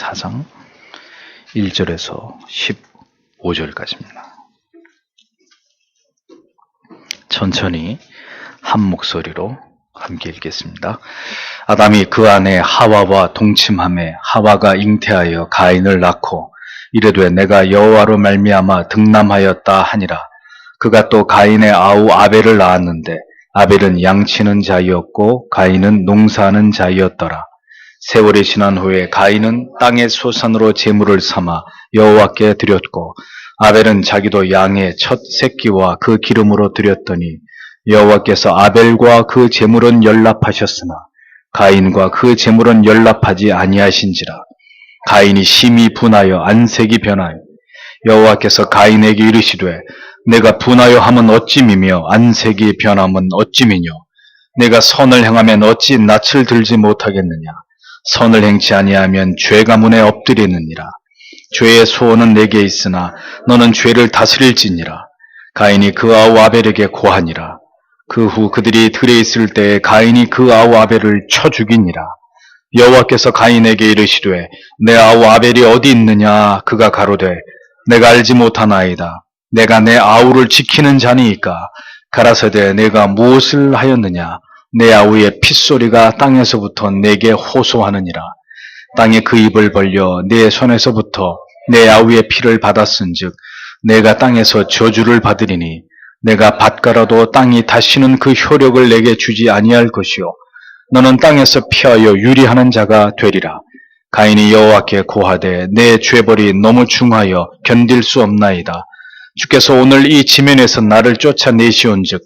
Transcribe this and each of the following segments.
4장 1절에서 15절까지입니다. 천천히 한 목소리로 함께 읽겠습니다. 아담이 그 아내 하와와 동침하매 하와가 잉태하여 가인을 낳고 이르되 내가 여호와로 말미암아 등남하였다 하니라. 그가 또 가인의 아우 아벨을 낳았는데 아벨은 양치는 자이었고 가인은 농사하는 자이었더라. 세월이 지난 후에 가인은 땅의 소산으로 제물을 삼아 여호와께 드렸고 아벨은 자기도 양의 첫 새끼와 그 기름으로 드렸더니 여호와께서 아벨과 그 제물은 연락하셨으나 가인과 그 제물은 연락하지 아니하신지라. 가인이 심히 분하여 안색이 변하여 여호와께서 가인에게 이르시되 내가 분하여 함은 어찌미며 안색이 변함은 어찌미뇨. 내가 선을 행하면 어찌 낯을 들지 못하겠느냐. 선을 행치 아니하면 죄가 문에 엎드리느니라. 죄의 소원은 내게 있으나 너는 죄를 다스릴지니라. 가인이 그 아우 아벨에게 고하니라. 그 후 그들이 들에 있을 때에 가인이 그 아우 아벨을 쳐 죽이니라. 여호와께서 가인에게 이르시되 내 아우 아벨이 어디 있느냐. 그가 가로되 내가 알지 못하나이다. 내가 내 아우를 지키는 자니이까. 가라사대 내가 무엇을 하였느냐. 내 아우의 핏소리가 땅에서부터 내게 호소하느니라. 땅에 그 입을 벌려 내 손에서부터 내 아우의 피를 받았은즉 내가 땅에서 저주를 받으리니 내가 밭가라도 땅이 다시는 그 효력을 내게 주지 아니할 것이요 너는 땅에서 피하여 유리하는 자가 되리라. 가인이 여호와께 고하되 내 죄벌이 너무 중하여 견딜 수 없나이다. 주께서 오늘 이 지면에서 나를 쫓아내시온즉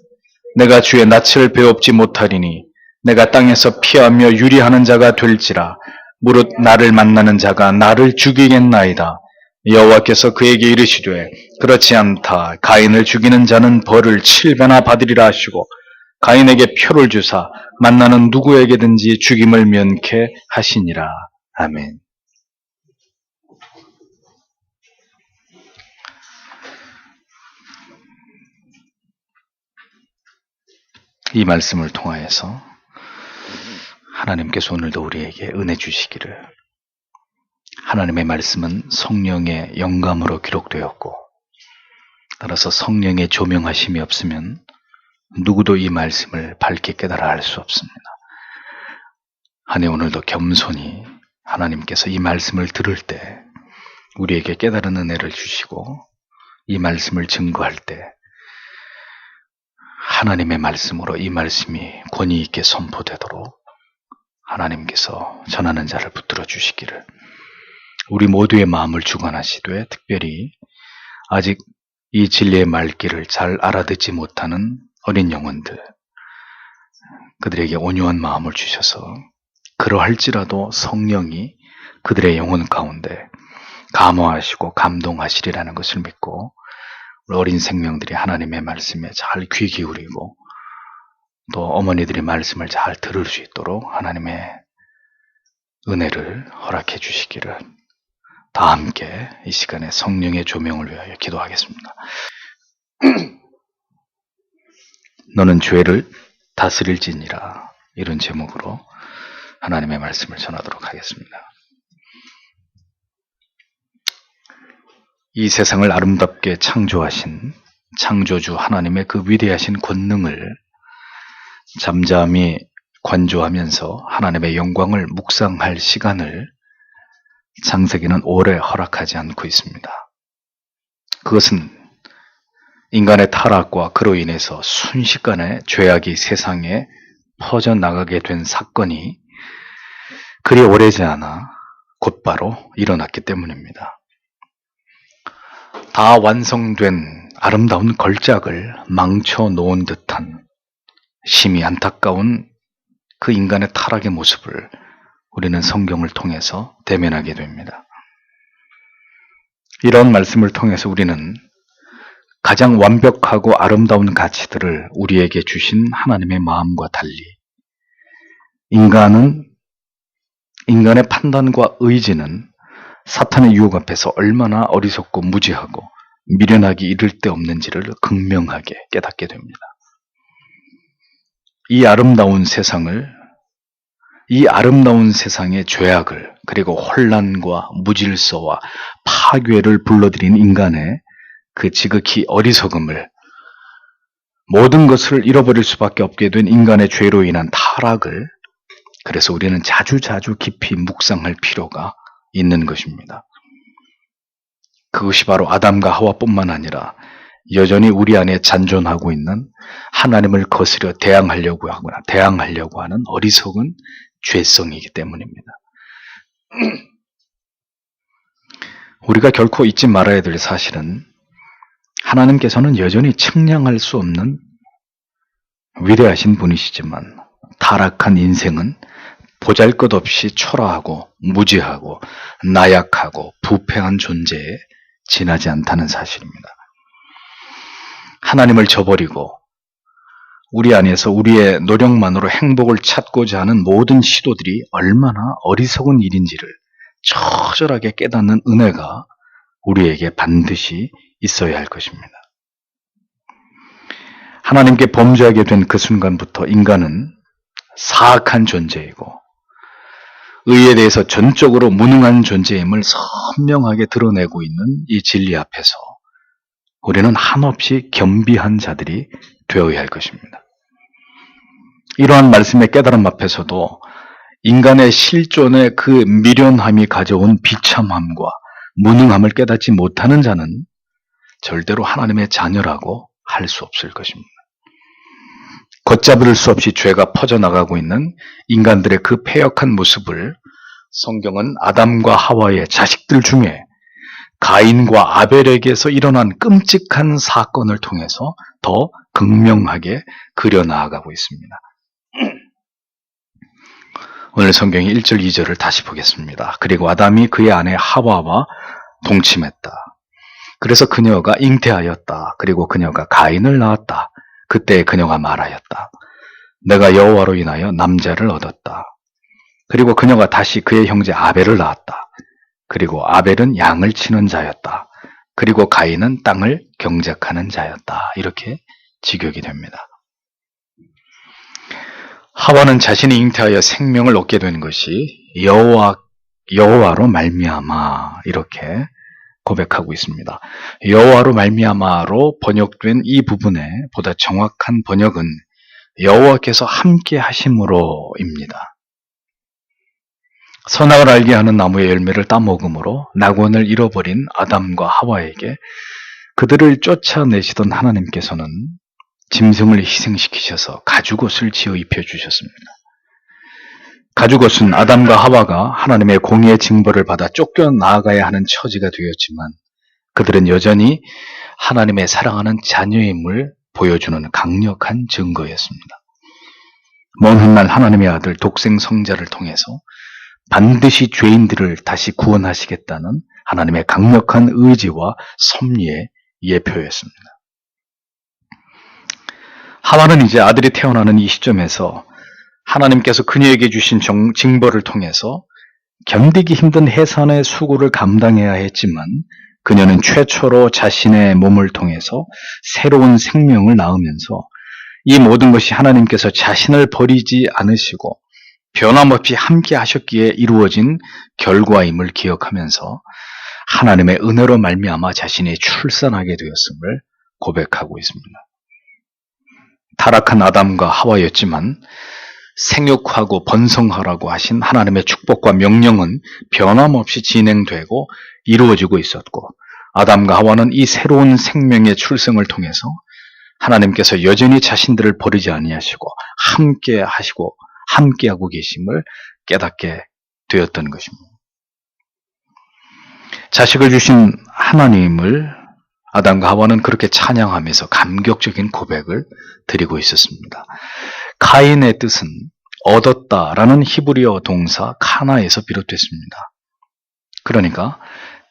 내가 주의 낯을 배웁지 못하리니 내가 땅에서 피하며 유리하는 자가 될지라. 무릇 나를 만나는 자가 나를 죽이겠나이다. 여호와께서 그에게 이르시되 그렇지 않다. 가인을 죽이는 자는 벌을 7배나 받으리라 하시고 가인에게 표를 주사 만나는 누구에게든지 죽임을 면케 하시니라. 아멘. 이 말씀을 통하여서 하나님께서 오늘도 우리에게 은혜 주시기를. 하나님의 말씀은 성령의 영감으로 기록되었고 따라서 성령의 조명하심이 없으면 누구도 이 말씀을 밝게 깨달아 알 수 없습니다. 한 해 오늘도 겸손히 하나님께서 이 말씀을 들을 때 우리에게 깨달은 은혜를 주시고 이 말씀을 증거할 때 하나님의 말씀으로 이 말씀이 권위 있게 선포되도록 하나님께서 전하는 자를 붙들어 주시기를. 우리 모두의 마음을 주관하시되 특별히 아직 이 진리의 말귀를 잘 알아듣지 못하는 어린 영혼들, 그들에게 온유한 마음을 주셔서 그러할지라도 성령이 그들의 영혼 가운데 감화하시고 감동하시리라는 것을 믿고 어린 생명들이 하나님의 말씀에 잘 귀 기울이고 또 어머니들이 말씀을 잘 들을 수 있도록 하나님의 은혜를 허락해 주시기를 다 함께 이 시간에 성령의 조명을 위하여 기도하겠습니다. 너는 죄를 다스릴지니라. 이런 제목으로 하나님의 말씀을 전하도록 하겠습니다. 이 세상을 아름답게 창조하신 창조주 하나님의 그 위대하신 권능을 잠잠히 관조하면서 하나님의 영광을 묵상할 시간을 창세기는 오래 허락하지 않고 있습니다. 그것은 인간의 타락과 그로 인해서 순식간에 죄악이 세상에 퍼져나가게 된 사건이 그리 오래지 않아 곧바로 일어났기 때문입니다. 다 완성된 아름다운 걸작을 망쳐놓은 듯한 심히 안타까운 그 인간의 타락의 모습을 우리는 성경을 통해서 대면하게 됩니다. 이런 말씀을 통해서 우리는 가장 완벽하고 아름다운 가치들을 우리에게 주신 하나님의 마음과 달리 인간의 판단과 의지는 사탄의 유혹 앞에서 얼마나 어리석고 무지하고 미련하기 이를 데 없는지를 극명하게 깨닫게 됩니다. 이 아름다운 세상을 이 아름다운 세상의 죄악을 그리고 혼란과 무질서와 파괴를 불러들인 인간의 그 지극히 어리석음을, 모든 것을 잃어버릴 수밖에 없게 된 인간의 죄로 인한 타락을, 그래서 우리는 자주자주 깊이 묵상할 필요가 있는 것입니다. 그것이 바로 아담과 하와뿐만 아니라 여전히 우리 안에 잔존하고 있는 하나님을 거스려 대항하려고 하는 어리석은 죄성이기 때문입니다. 우리가 결코 잊지 말아야 될 사실은 하나님께서는 여전히 측량할 수 없는 위대하신 분이시지만 타락한 인생은 보잘것없이 초라하고 무지하고 나약하고 부패한 존재에 지나지 않다는 사실입니다. 하나님을 저버리고 우리 안에서 우리의 노력만으로 행복을 찾고자 하는 모든 시도들이 얼마나 어리석은 일인지를 처절하게 깨닫는 은혜가 우리에게 반드시 있어야 할 것입니다. 하나님께 범죄하게 된 그 순간부터 인간은 사악한 존재이고 의에 대해서 전적으로 무능한 존재임을 선명하게 드러내고 있는 이 진리 앞에서 우리는 한없이 겸비한 자들이 되어야 할 것입니다. 이러한 말씀의 깨달음 앞에서도 인간의 실존의 그 미련함이 가져온 비참함과 무능함을 깨닫지 못하는 자는 절대로 하나님의 자녀라고 할 수 없을 것입니다. 걷잡을 수 없이 죄가 퍼져나가고 있는 인간들의 그 패역한 모습을 성경은 아담과 하와의 자식들 중에 가인과 아벨에게서 일어난 끔찍한 사건을 통해서 더 극명하게 그려나가고 있습니다. 오늘 성경의 1절 2절을 다시 보겠습니다. 그리고 아담이 그의 아내 하와와 동침했다. 그래서 그녀가 잉태하였다. 그리고 그녀가 가인을 낳았다. 그때 그녀가 말하였다. 내가 여호와로 인하여 남자를 얻었다. 그리고 그녀가 다시 그의 형제 아벨을 낳았다. 그리고 아벨은 양을 치는 자였다. 그리고 가인은 땅을 경작하는 자였다. 이렇게 직역이 됩니다. 하와는 자신이 잉태하여 생명을 얻게 된 것이 여호와로 말미암아 이렇게 고백하고 있습니다. 여호와로 말미암아로 번역된 이 부분의 보다 정확한 번역은 여호와께서 함께 하심으로입니다. 선악을 알게 하는 나무의 열매를 따먹음으로 낙원을 잃어버린 아담과 하와에게 그들을 쫓아내시던 하나님께서는 짐승을 희생시키셔서 가죽옷을 지어 입혀주셨습니다. 가죽옷은 아담과 하와가 하나님의 공의의 징벌을 받아 쫓겨나가야 하는 처지가 되었지만 그들은 여전히 하나님의 사랑하는 자녀임을 보여주는 강력한 증거였습니다. 먼 훗날 하나님의 아들 독생 성자를 통해서 반드시 죄인들을 다시 구원하시겠다는 하나님의 강력한 의지와 섭리의 예표였습니다. 하와는 이제 아들이 태어나는 이 시점에서 하나님께서 그녀에게 주신 징벌을 통해서 견디기 힘든 해산의 수고를 감당해야 했지만 그녀는 최초로 자신의 몸을 통해서 새로운 생명을 낳으면서 이 모든 것이 하나님께서 자신을 버리지 않으시고 변함없이 함께 하셨기에 이루어진 결과임을 기억하면서 하나님의 은혜로 말미암아 자신이 출산하게 되었음을 고백하고 있습니다. 타락한 아담과 하와였지만 생육하고 번성하라고 하신 하나님의 축복과 명령은 변함없이 진행되고 이루어지고 있었고 아담과 하와는 이 새로운 생명의 출생을 통해서 하나님께서 여전히 자신들을 버리지 아니하시고 함께하고 계심을 깨닫게 되었던 것입니다. 자식을 주신 하나님을 아담과 하와는 그렇게 찬양하면서 감격적인 고백을 드리고 있었습니다. 가인의 뜻은 얻었다라는 히브리어 동사 카나에서 비롯됐습니다. 그러니까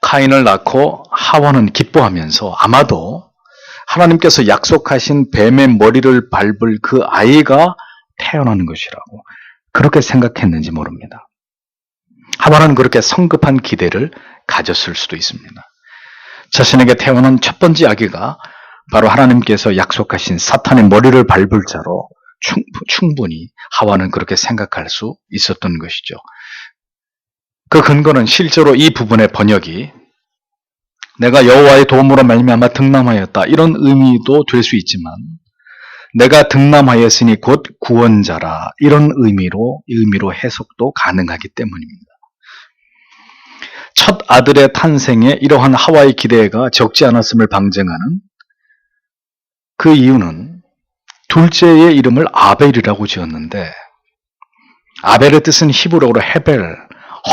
가인을 낳고 하와는 기뻐하면서 아마도 하나님께서 약속하신 뱀의 머리를 밟을 그 아이가 태어나는 것이라고 그렇게 생각했는지 모릅니다. 하와는 그렇게 성급한 기대를 가졌을 수도 있습니다. 자신에게 태어난 첫 번째 아기가 바로 하나님께서 약속하신 사탄의 머리를 밟을 자로 충분히 하와는 그렇게 생각할 수 있었던 것이죠. 그 근거는 실제로 이 부분의 번역이 내가 여호와의 도움으로 말미암아 등남하였다 이런 의미도 될 수 있지만 내가 등남하였으니 곧 구원자라 이런 의미로 해석도 가능하기 때문입니다. 첫 아들의 탄생에 이러한 하와의 기대가 적지 않았음을 방증하는 그 이유는 둘째의 이름을 아벨이라고 지었는데 아벨의 뜻은 히브리어로 헤벨,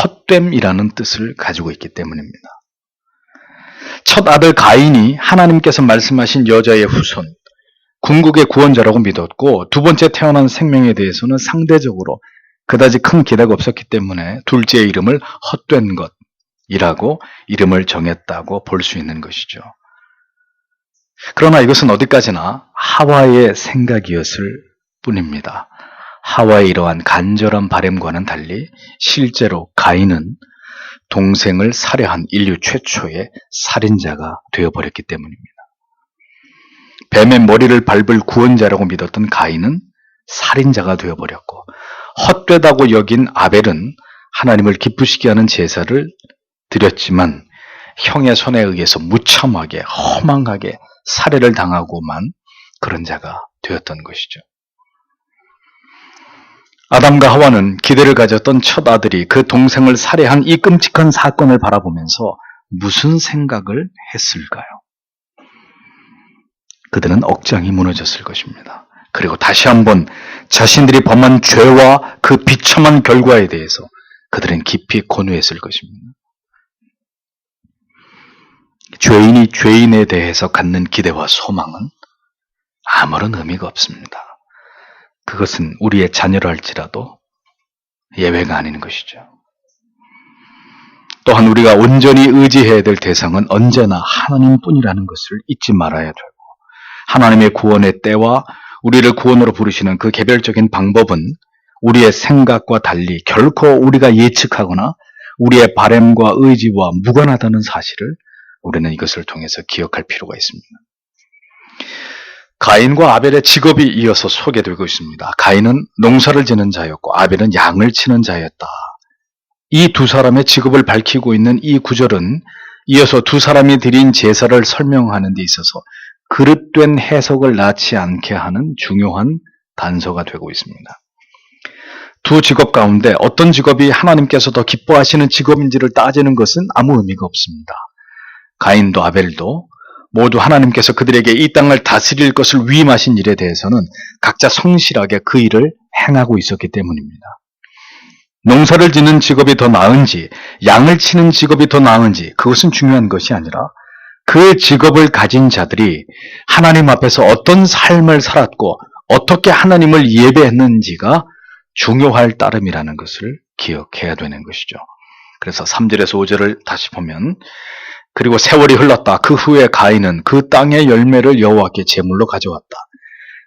헛됨이라는 뜻을 가지고 있기 때문입니다. 첫 아들 가인이 하나님께서 말씀하신 여자의 후손, 궁극의 구원자라고 믿었고 두 번째 태어난 생명에 대해서는 상대적으로 그다지 큰 기대가 없었기 때문에 둘째의 이름을 헛된 것이라고 이름을 정했다고 볼 수 있는 것이죠. 그러나 이것은 어디까지나 하와의 생각이었을 뿐입니다. 하와의 이러한 간절한 바람과는 달리 실제로 가인은 동생을 살해한 인류 최초의 살인자가 되어버렸기 때문입니다. 뱀의 머리를 밟을 구원자라고 믿었던 가인은 살인자가 되어버렸고 헛되다고 여긴 아벨은 하나님을 기쁘시게 하는 제사를 드렸지만 형의 손에 의해서 무참하게 허망하게 살해를 당하고만 그런 자가 되었던 것이죠. 아담과 하와는 기대를 가졌던 첫 아들이 그 동생을 살해한 이 끔찍한 사건을 바라보면서 무슨 생각을 했을까요? 그들은 억장이 무너졌을 것입니다. 그리고 다시 한번 자신들이 범한 죄와 그 비참한 결과에 대해서 그들은 깊이 고뇌했을 것입니다. 죄인이 죄인에 대해서 갖는 기대와 소망은 아무런 의미가 없습니다. 그것은 우리의 자녀라 할지라도 예외가 아닌 것이죠. 또한 우리가 온전히 의지해야 될 대상은 언제나 하나님뿐이라는 것을 잊지 말아야 되고 하나님의 구원의 때와 우리를 구원으로 부르시는 그 개별적인 방법은 우리의 생각과 달리 결코 우리가 예측하거나 우리의 바람과 의지와 무관하다는 사실을 우리는 이것을 통해서 기억할 필요가 있습니다. 가인과 아벨의 직업이 이어서 소개되고 있습니다. 가인은 농사를 지는 자였고 아벨은 양을 치는 자였다. 이 두 사람의 직업을 밝히고 있는 이 구절은 이어서 두 사람이 드린 제사를 설명하는 데 있어서 그릇된 해석을 낳지 않게 하는 중요한 단서가 되고 있습니다. 두 직업 가운데 어떤 직업이 하나님께서 더 기뻐하시는 직업인지를 따지는 것은 아무 의미가 없습니다. 가인도 아벨도 모두 하나님께서 그들에게 이 땅을 다스릴 것을 위임하신 일에 대해서는 각자 성실하게 그 일을 행하고 있었기 때문입니다. 농사를 짓는 직업이 더 나은지 양을 치는 직업이 더 나은지 그것은 중요한 것이 아니라 그 직업을 가진 자들이 하나님 앞에서 어떤 삶을 살았고 어떻게 하나님을 예배했는지가 중요할 따름이라는 것을 기억해야 되는 것이죠. 그래서 3절에서 5절을 다시 보면 그리고 세월이 흘렀다. 그 후에 가인은 그 땅의 열매를 여호와께 제물로 가져왔다.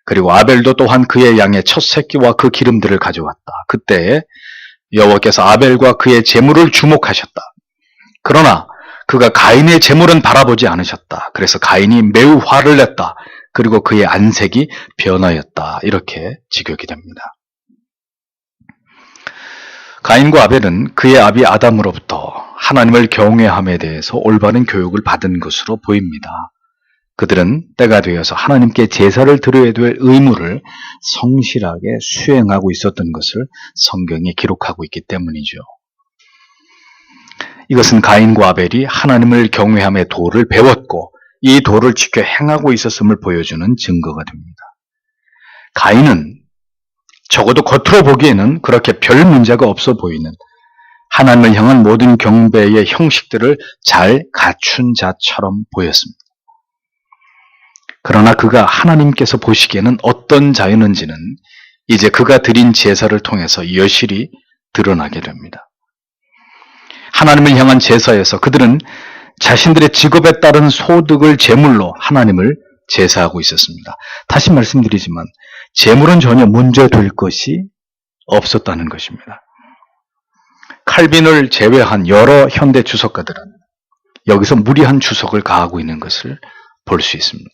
그리고 아벨도 또한 그의 양의 첫 새끼와 그 기름들을 가져왔다. 그때 여호와께서 아벨과 그의 제물을 주목하셨다. 그러나 그가 가인의 제물은 바라보지 않으셨다. 그래서 가인이 매우 화를 냈다. 그리고 그의 안색이 변하였다. 이렇게 직역이 됩니다. 가인과 아벨은 그의 아비 아담으로부터 하나님을 경외함에 대해서 올바른 교육을 받은 것으로 보입니다. 그들은 때가 되어서 하나님께 제사를 드려야 될 의무를 성실하게 수행하고 있었던 것을 성경에 기록하고 있기 때문이죠. 이것은 가인과 아벨이 하나님을 경외함의 도를 배웠고 이 도를 지켜 행하고 있었음을 보여주는 증거가 됩니다. 가인은 적어도 겉으로 보기에는 그렇게 별 문제가 없어 보이는 하나님을 향한 모든 경배의 형식들을 잘 갖춘 자처럼 보였습니다. 그러나 그가 하나님께서 보시기에는 어떤 자였는지는 이제 그가 드린 제사를 통해서 여실히 드러나게 됩니다. 하나님을 향한 제사에서 그들은 자신들의 직업에 따른 소득을 제물로 하나님을 제사하고 있었습니다. 다시 말씀드리지만 제물은 전혀 문제될 것이 없었다는 것입니다. 칼빈을 제외한 여러 현대 주석가들은 여기서 무리한 주석을 가하고 있는 것을 볼 수 있습니다.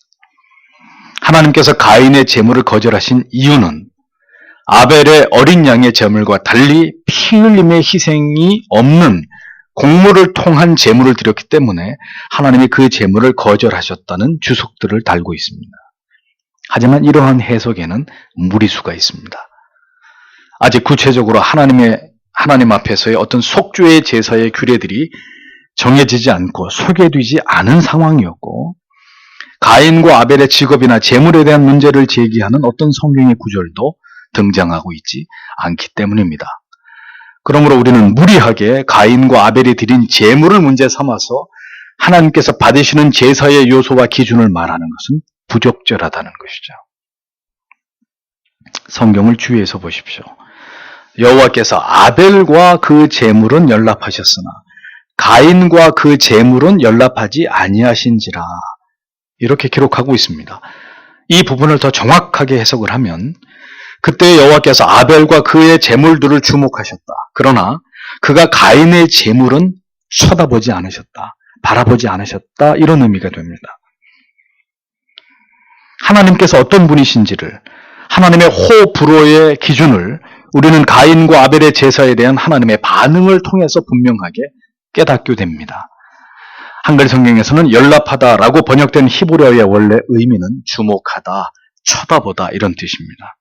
하나님께서 가인의 제물을 거절하신 이유는 아벨의 어린 양의 제물과 달리 피 흘림의 희생이 없는 공물을 통한 제물을 드렸기 때문에 하나님이 그 제물을 거절하셨다는 주석들을 달고 있습니다. 하지만 이러한 해석에는 무리수가 있습니다. 아직 구체적으로 하나님 앞에서의 어떤 속죄의 제사의 규례들이 정해지지 않고 소개되지 않은 상황이었고, 가인과 아벨의 직업이나 제물에 대한 문제를 제기하는 어떤 성경의 구절도 등장하고 있지 않기 때문입니다. 그러므로 우리는 무리하게 가인과 아벨이 드린 제물을 문제 삼아서 하나님께서 받으시는 제사의 요소와 기준을 말하는 것은 부적절하다는 것이죠. 성경을 주의해서 보십시오. 여호와께서 아벨과 그 제물은 연락하셨으나 가인과 그 제물은 연락하지 아니하신지라, 이렇게 기록하고 있습니다. 이 부분을 더 정확하게 해석을 하면, 그때 여호와께서 아벨과 그의 제물들을 주목하셨다. 그러나 그가 가인의 제물은 쳐다보지 않으셨다. 바라보지 않으셨다. 이런 의미가 됩니다. 하나님께서 어떤 분이신지를, 하나님의 호불호의 기준을 우리는 가인과 아벨의 제사에 대한 하나님의 반응을 통해서 분명하게 깨닫게 됩니다. 한글 성경에서는 연락하다라고 번역된 히브리어의 원래 의미는 주목하다, 쳐다보다 이런 뜻입니다.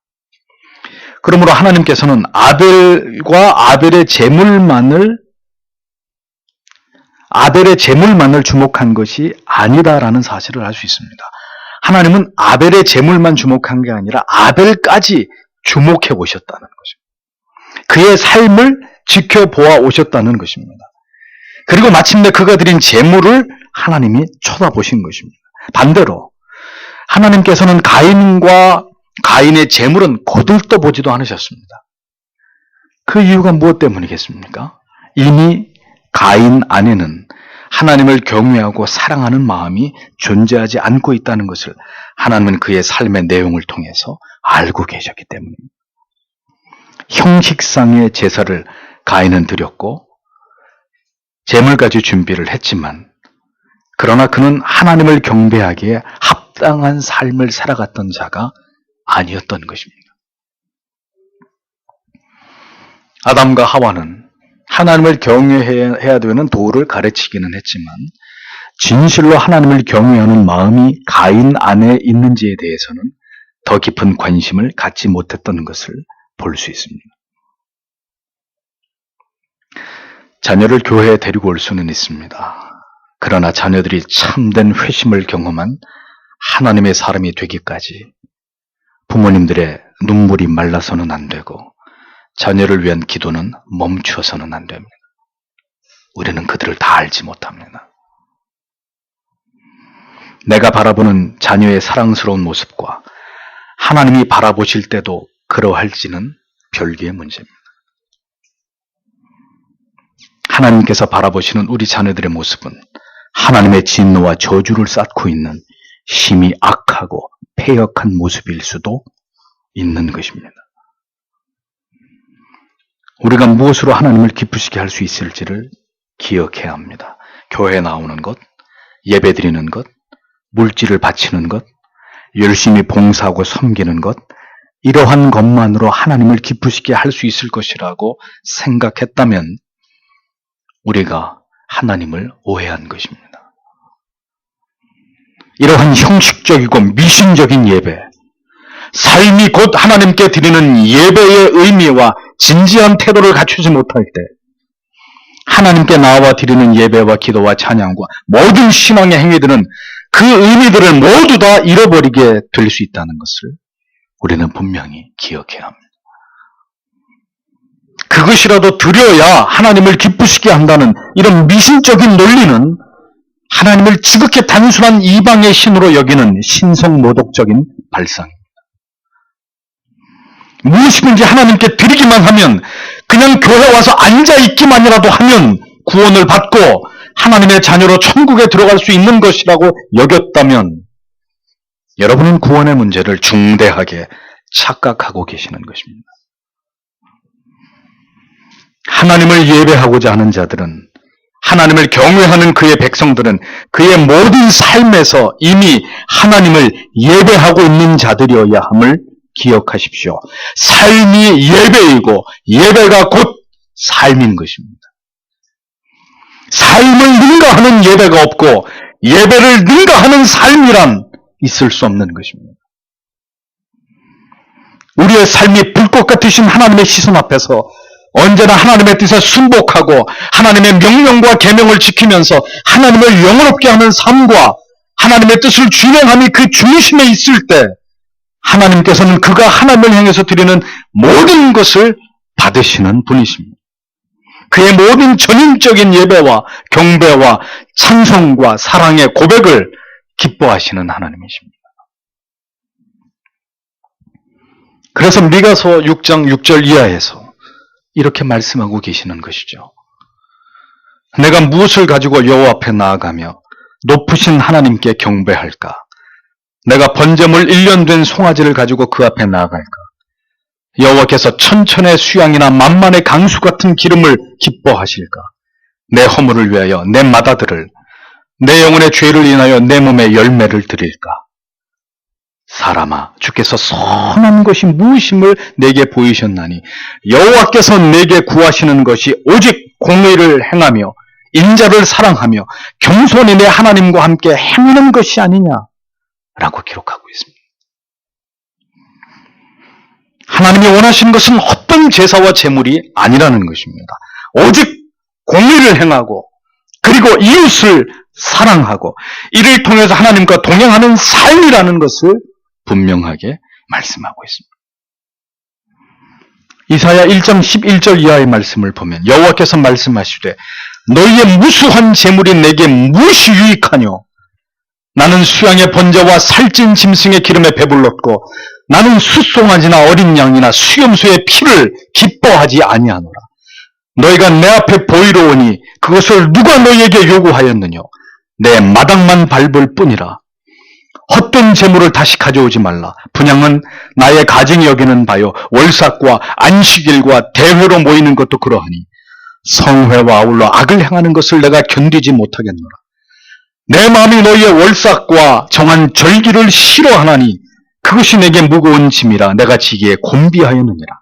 그러므로 하나님께서는 아벨과 아벨의 제물만을 주목한 것이 아니다라는 사실을 알 수 있습니다. 하나님은 아벨의 제물만 주목한 게 아니라 아벨까지 주목해 보셨다는 것입니다. 그의 삶을 지켜보아 오셨다는 것입니다. 그리고 마침내 그가 드린 제물을 하나님이 쳐다보신 것입니다. 반대로 하나님께서는 가인과 가인의 제물은 거들떠보지도 않으셨습니다. 그 이유가 무엇 때문이겠습니까? 이미 가인 안에는 하나님을 경외하고 사랑하는 마음이 존재하지 않고 있다는 것을 하나님은 그의 삶의 내용을 통해서 알고 계셨기 때문입니다. 형식상의 제사를 가인은 드렸고 제물까지 준비를 했지만, 그러나 그는 하나님을 경배하기에 합당한 삶을 살아갔던 자가 아니었던 것입니다. 아담과 하와는 하나님을 경외해야 되는 도를 가르치기는 했지만 진실로 하나님을 경외하는 마음이 가인 안에 있는지에 대해서는 더 깊은 관심을 갖지 못했던 것을 볼 수 있습니다. 자녀를 교회에 데리고 올 수는 있습니다. 그러나 자녀들이 참된 회심을 경험한 하나님의 사람이 되기까지 부모님들의 눈물이 말라서는 안 되고 자녀를 위한 기도는 멈추어서는 안 됩니다. 우리는 그들을 다 알지 못합니다. 내가 바라보는 자녀의 사랑스러운 모습과 하나님이 바라보실 때도 그러할지는 별개의 문제입니다. 하나님께서 바라보시는 우리 자녀들의 모습은 하나님의 진노와 저주를 쌓고 있는 심히 악하고 패역한 모습일 수도 있는 것입니다. 우리가 무엇으로 하나님을 기쁘시게 할 수 있을지를 기억해야 합니다. 교회에 나오는 것, 예배 드리는 것, 물질을 바치는 것, 열심히 봉사하고 섬기는 것, 이러한 것만으로 하나님을 기쁘시게 할 수 있을 것이라고 생각했다면 우리가 하나님을 오해한 것입니다. 이러한 형식적이고 미신적인 예배, 삶이 곧 하나님께 드리는 예배의 의미와 진지한 태도를 갖추지 못할 때 하나님께 나와 드리는 예배와 기도와 찬양과 모든 신앙의 행위들은 그 의미들을 모두 다 잃어버리게 될 수 있다는 것을 우리는 분명히 기억해야 합니다. 그것이라도 드려야 하나님을 기쁘시게 한다는 이런 미신적인 논리는 하나님을 지극히 단순한 이방의 신으로 여기는 신성모독적인 발상입니다. 무엇이든지 하나님께 드리기만 하면, 그냥 교회 와서 앉아있기만이라도 하면 구원을 받고 하나님의 자녀로 천국에 들어갈 수 있는 것이라고 여겼다면 여러분은 구원의 문제를 중대하게 착각하고 계시는 것입니다. 하나님을 예배하고자 하는 자들은, 하나님을 경외하는 그의 백성들은 그의 모든 삶에서 이미 하나님을 예배하고 있는 자들이어야 함을 기억하십시오. 삶이 예배이고 예배가 곧 삶인 것입니다. 삶을 능가하는 예배가 없고 예배를 능가하는 삶이란 있을 수 없는 것입니다. 우리의 삶이 불꽃 같으신 하나님의 시선 앞에서 언제나 하나님의 뜻에 순복하고 하나님의 명령과 계명을 지키면서 하나님을 영원롭게 하는 삶과 하나님의 뜻을 준행함이 그 중심에 있을 때 하나님께서는 그가 하나님을 향해서 드리는 모든 것을 받으시는 분이십니다. 그의 모든 전인적인 예배와 경배와 찬송과 사랑의 고백을 기뻐하시는 하나님이십니다. 그래서 미가서 6장 6절 이하에서 이렇게 말씀하고 계시는 것이죠. 내가 무엇을 가지고 여호와 앞에 나아가며 높으신 하나님께 경배할까? 내가 번제물 1년 된 송아지를 가지고 그 앞에 나아갈까? 여호와께서 천천의 수양이나 만만의 강수 같은 기름을 기뻐하실까? 내 허물을 위하여 내 맏아들을, 내 영혼의 죄를 인하여 내 몸에 열매를 드릴까? 사람아, 주께서 선한 것이 무엇임을 내게 보이셨나니 여호와께서 내게 구하시는 것이 오직 공의를 행하며 인자를 사랑하며 겸손히 내 하나님과 함께 행하는 것이 아니냐라고 기록하고 있습니다. 하나님이 원하시는 것은 헛된 제사와 제물이 아니라는 것입니다. 오직 공의를 행하고 그리고 이웃을 사랑하고 이를 통해서 하나님과 동행하는 삶이라는 것을 분명하게 말씀하고 있습니다. 이사야 1장 11절 이하의 말씀을 보면 여호와께서 말씀하시되 너희의 무수한 재물이 내게 무엇이 유익하뇨? 나는 수양의 번제와 살찐 짐승의 기름에 배불렀고 나는 숫송아지나 어린 양이나 수염소의 피를 기뻐하지 아니하노라. 너희가 내 앞에 보이러 오니 그것을 누가 너희에게 요구하였느냐? 내 마당만 밟을 뿐이라. 헛된 재물을 다시 가져오지 말라. 분향은 나의 가증이 여기는 바요 월삭과 안식일과 대회로 모이는 것도 그러하니 성회와 아울러 악을 행하는 것을 내가 견디지 못하겠노라. 내 마음이 너희의 월삭과 정한 절기를 싫어하나니 그것이 내게 무거운 짐이라 내가 지기에 곤비하였느니라.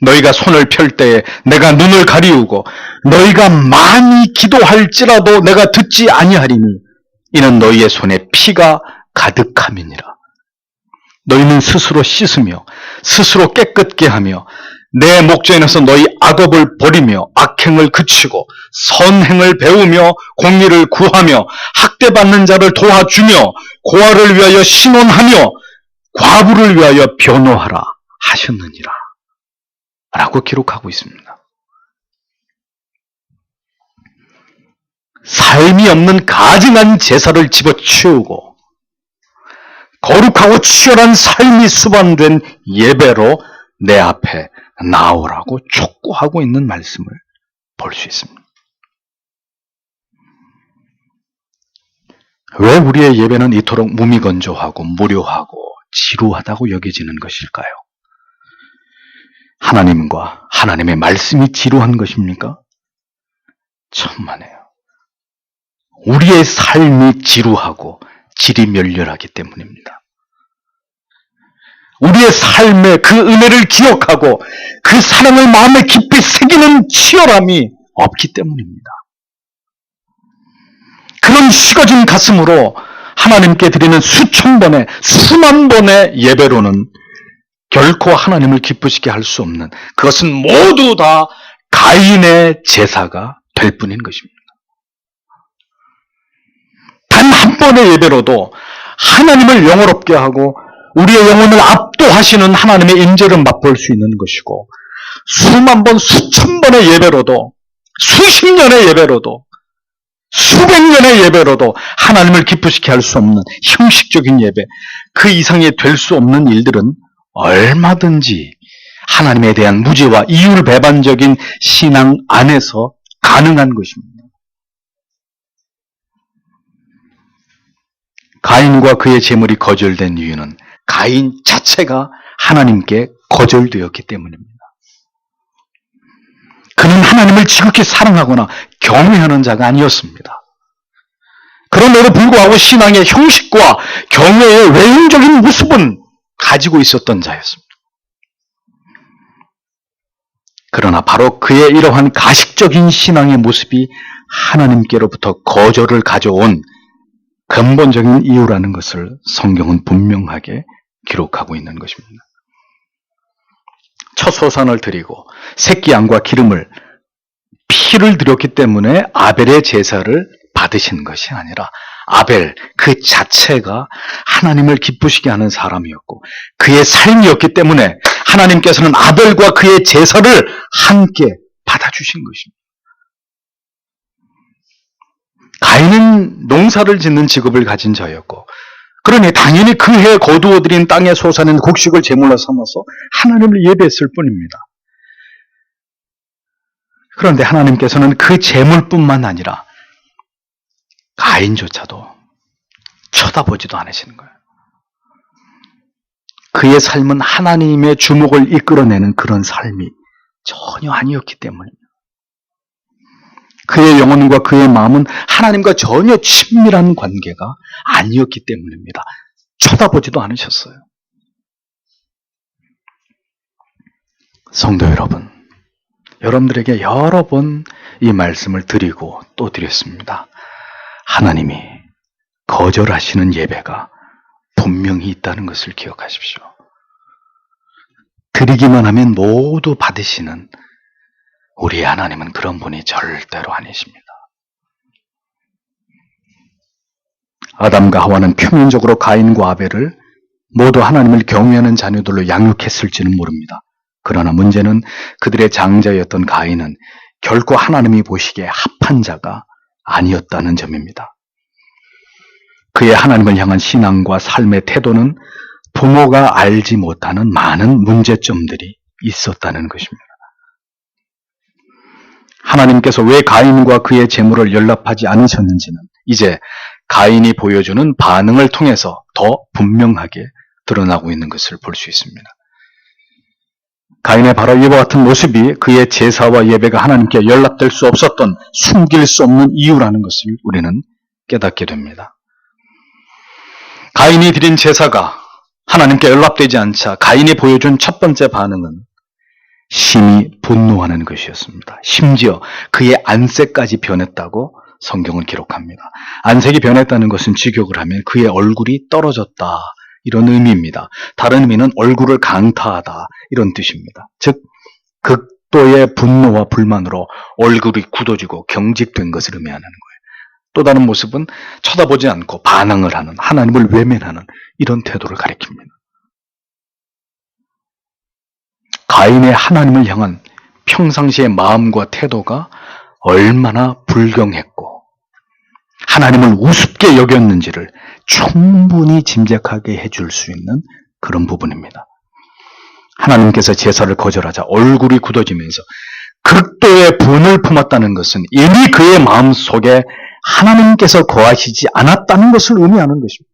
너희가 손을 펼 때에 내가 눈을 가리우고 너희가 많이 기도할지라도 내가 듣지 아니하리니 이는 너희의 손에 피가 가득함이니라. 너희는 스스로 씻으며 스스로 깨끗게 하며 내 목전에서 너희 악업을 버리며 악행을 그치고 선행을 배우며 공의를 구하며 학대받는 자를 도와주며 고아를 위하여 신원하며 과부를 위하여 변호하라 하셨느니라 라고 기록하고 있습니다. 삶이 없는 가증한 제사를 집어치우고 거룩하고 치열한 삶이 수반된 예배로 내 앞에 나오라고 촉구하고 있는 말씀을 볼 수 있습니다. 왜 우리의 예배는 이토록 무미건조하고 무료하고 지루하다고 여겨지는 것일까요? 하나님과 하나님의 말씀이 지루한 것입니까? 천만에요. 우리의 삶이 지루하고 질이 멸렬하기 때문입니다. 우리의 삶의 그 은혜를 기억하고 그 사랑을 마음에 깊이 새기는 치열함이 없기 때문입니다. 그런 식어진 가슴으로 하나님께 드리는 수천 번의 수만 번의 예배로는 결코 하나님을 기쁘시게 할 수 없는, 그것은 모두 다 가인의 제사가 될 뿐인 것입니다. 단 한 번의 예배로도 하나님을 영원롭게 하고 우리의 영혼을 압도하시는 하나님의 임재를 맛볼 수 있는 것이고, 수만 번, 수천 번의 예배로도, 수십 년의 예배로도, 수백 년의 예배로도 하나님을 기쁘시게 할 수 없는 형식적인 예배, 그 이상이 될 수 없는 일들은 얼마든지 하나님에 대한 무지와 이율배반적인 신앙 안에서 가능한 것입니다. 가인과 그의 제물이 거절된 이유는 가인 자체가 하나님께 거절되었기 때문입니다. 그는 하나님을 지극히 사랑하거나 경외하는 자가 아니었습니다. 그럼에도 불구하고 신앙의 형식과 경외의 외형적인 모습은 가지고 있었던 자였습니다. 그러나 바로 그의 이러한 가식적인 신앙의 모습이 하나님께로부터 거절을 가져온 근본적인 이유라는 것을 성경은 분명하게 기록하고 있는 것입니다. 첫 소산을 드리고 새끼 양과 기름을 피를 드렸기 때문에 아벨의 제사를 받으신 것이 아니라 아벨 그 자체가 하나님을 기쁘시게 하는 사람이었고 그의 삶이었기 때문에 하나님께서는 아벨과 그의 제사를 함께 받아주신 것입니다. 가인은 농사를 짓는 직업을 가진 자였고 그러니 당연히 그 해 거두어들인 땅의 소산은 곡식을 제물로 삼아서 하나님을 예배했을 뿐입니다. 그런데 하나님께서는 그 제물뿐만 아니라 가인조차도 쳐다보지도 않으시는 거예요. 그의 삶은 하나님의 주목을 이끌어내는 그런 삶이 전혀 아니었기 때문입니다. 그의 영혼과 그의 마음은 하나님과 전혀 친밀한 관계가 아니었기 때문입니다. 쳐다보지도 않으셨어요. 성도 여러분, 여러분들에게 여러 번 이 말씀을 드리고 또 드렸습니다. 하나님이 거절하시는 예배가 분명히 있다는 것을 기억하십시오. 드리기만 하면 모두 받으시는 우리의 하나님은 그런 분이 절대로 아니십니다. 아담과 하와는 표면적으로 가인과 아벨을 모두 하나님을 경외하는 자녀들로 양육했을지는 모릅니다. 그러나 문제는 그들의 장자였던 가인은 결코 하나님이 보시기에 합한 자가 아니었다는 점입니다. 그의 하나님을 향한 신앙과 삶의 태도는 부모가 알지 못하는 많은 문제점들이 있었다는 것입니다. 하나님께서 왜 가인과 그의 재물을 연락하지 않으셨는지는 이제 가인이 보여주는 반응을 통해서 더 분명하게 드러나고 있는 것을 볼 수 있습니다. 가인의 바로 이와 같은 모습이 그의 제사와 예배가 하나님께 연락될 수 없었던 숨길 수 없는 이유라는 것을 우리는 깨닫게 됩니다. 가인이 드린 제사가 하나님께 연락되지 않자 가인이 보여준 첫 번째 반응은 심히 분노하는 것이었습니다. 심지어 그의 안색까지 변했다고 성경은 기록합니다. 안색이 변했다는 것은 직역을 하면 그의 얼굴이 떨어졌다 이런 의미입니다. 다른 의미는 얼굴을 강타하다 이런 뜻입니다. 즉 극도의 분노와 불만으로 얼굴이 굳어지고 경직된 것을 의미하는 거예요. 또 다른 모습은 쳐다보지 않고 반항을 하는, 하나님을 외면하는 이런 태도를 가리킵니다. 가인의 하나님을 향한 평상시의 마음과 태도가 얼마나 불경했고 하나님을 우습게 여겼는지를 충분히 짐작하게 해줄 수 있는 그런 부분입니다. 하나님께서 제사를 거절하자 얼굴이 굳어지면서 극도의 분을 품었다는 것은 이미 그의 마음속에 하나님께서 거하시지 않았다는 것을 의미하는 것입니다.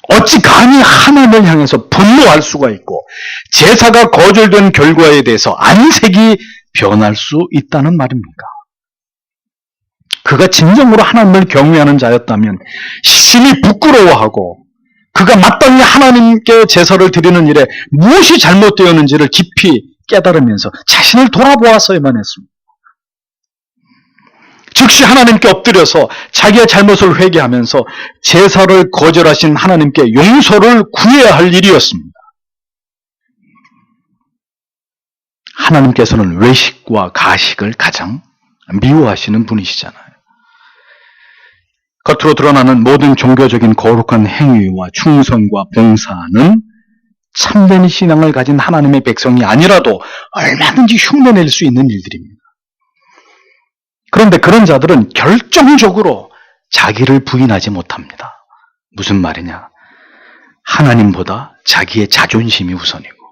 어찌 감히 하나님을 향해서 분노할 수가 있고 제사가 거절된 결과에 대해서 안색이 변할 수 있다는 말입니까? 그가 진정으로 하나님을 경외하는 자였다면 심히 부끄러워하고 그가 마땅히 하나님께 제사를 드리는 일에 무엇이 잘못되었는지를 깊이 깨달으면서 자신을 돌아보았어야만 했습니다. 즉시 하나님께 엎드려서 자기의 잘못을 회개하면서 제사를 거절하신 하나님께 용서를 구해야 할 일이었습니다. 하나님께서는 외식과 가식을 가장 미워하시는 분이시잖아요. 겉으로 드러나는 모든 종교적인 거룩한 행위와 충성과 봉사는 참된 신앙을 가진 하나님의 백성이 아니라도 얼마든지 흉내낼 수 있는 일들입니다. 그런데 그런 자들은 결정적으로 자기를 부인하지 못합니다. 무슨 말이냐? 하나님보다 자기의 자존심이 우선이고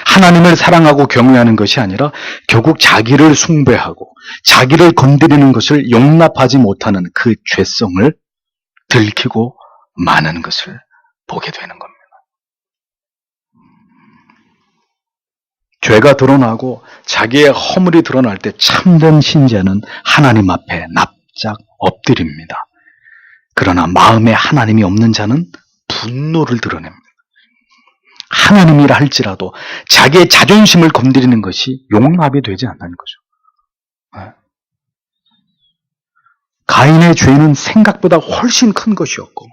하나님을 사랑하고 경외하는 것이 아니라 결국 자기를 숭배하고 자기를 건드리는 것을 용납하지 못하는 그 죄성을 들키고 마는 것을 보게 되는 겁니다. 죄가 드러나고 자기의 허물이 드러날 때 참된 신자는 하나님 앞에 납작 엎드립니다. 그러나 마음에 하나님이 없는 자는 분노를 드러냅니다. 하나님이라 할지라도 자기의 자존심을 건드리는 것이 용납이 되지 않는 거죠. 가인의 죄는 생각보다 훨씬 큰 것이었고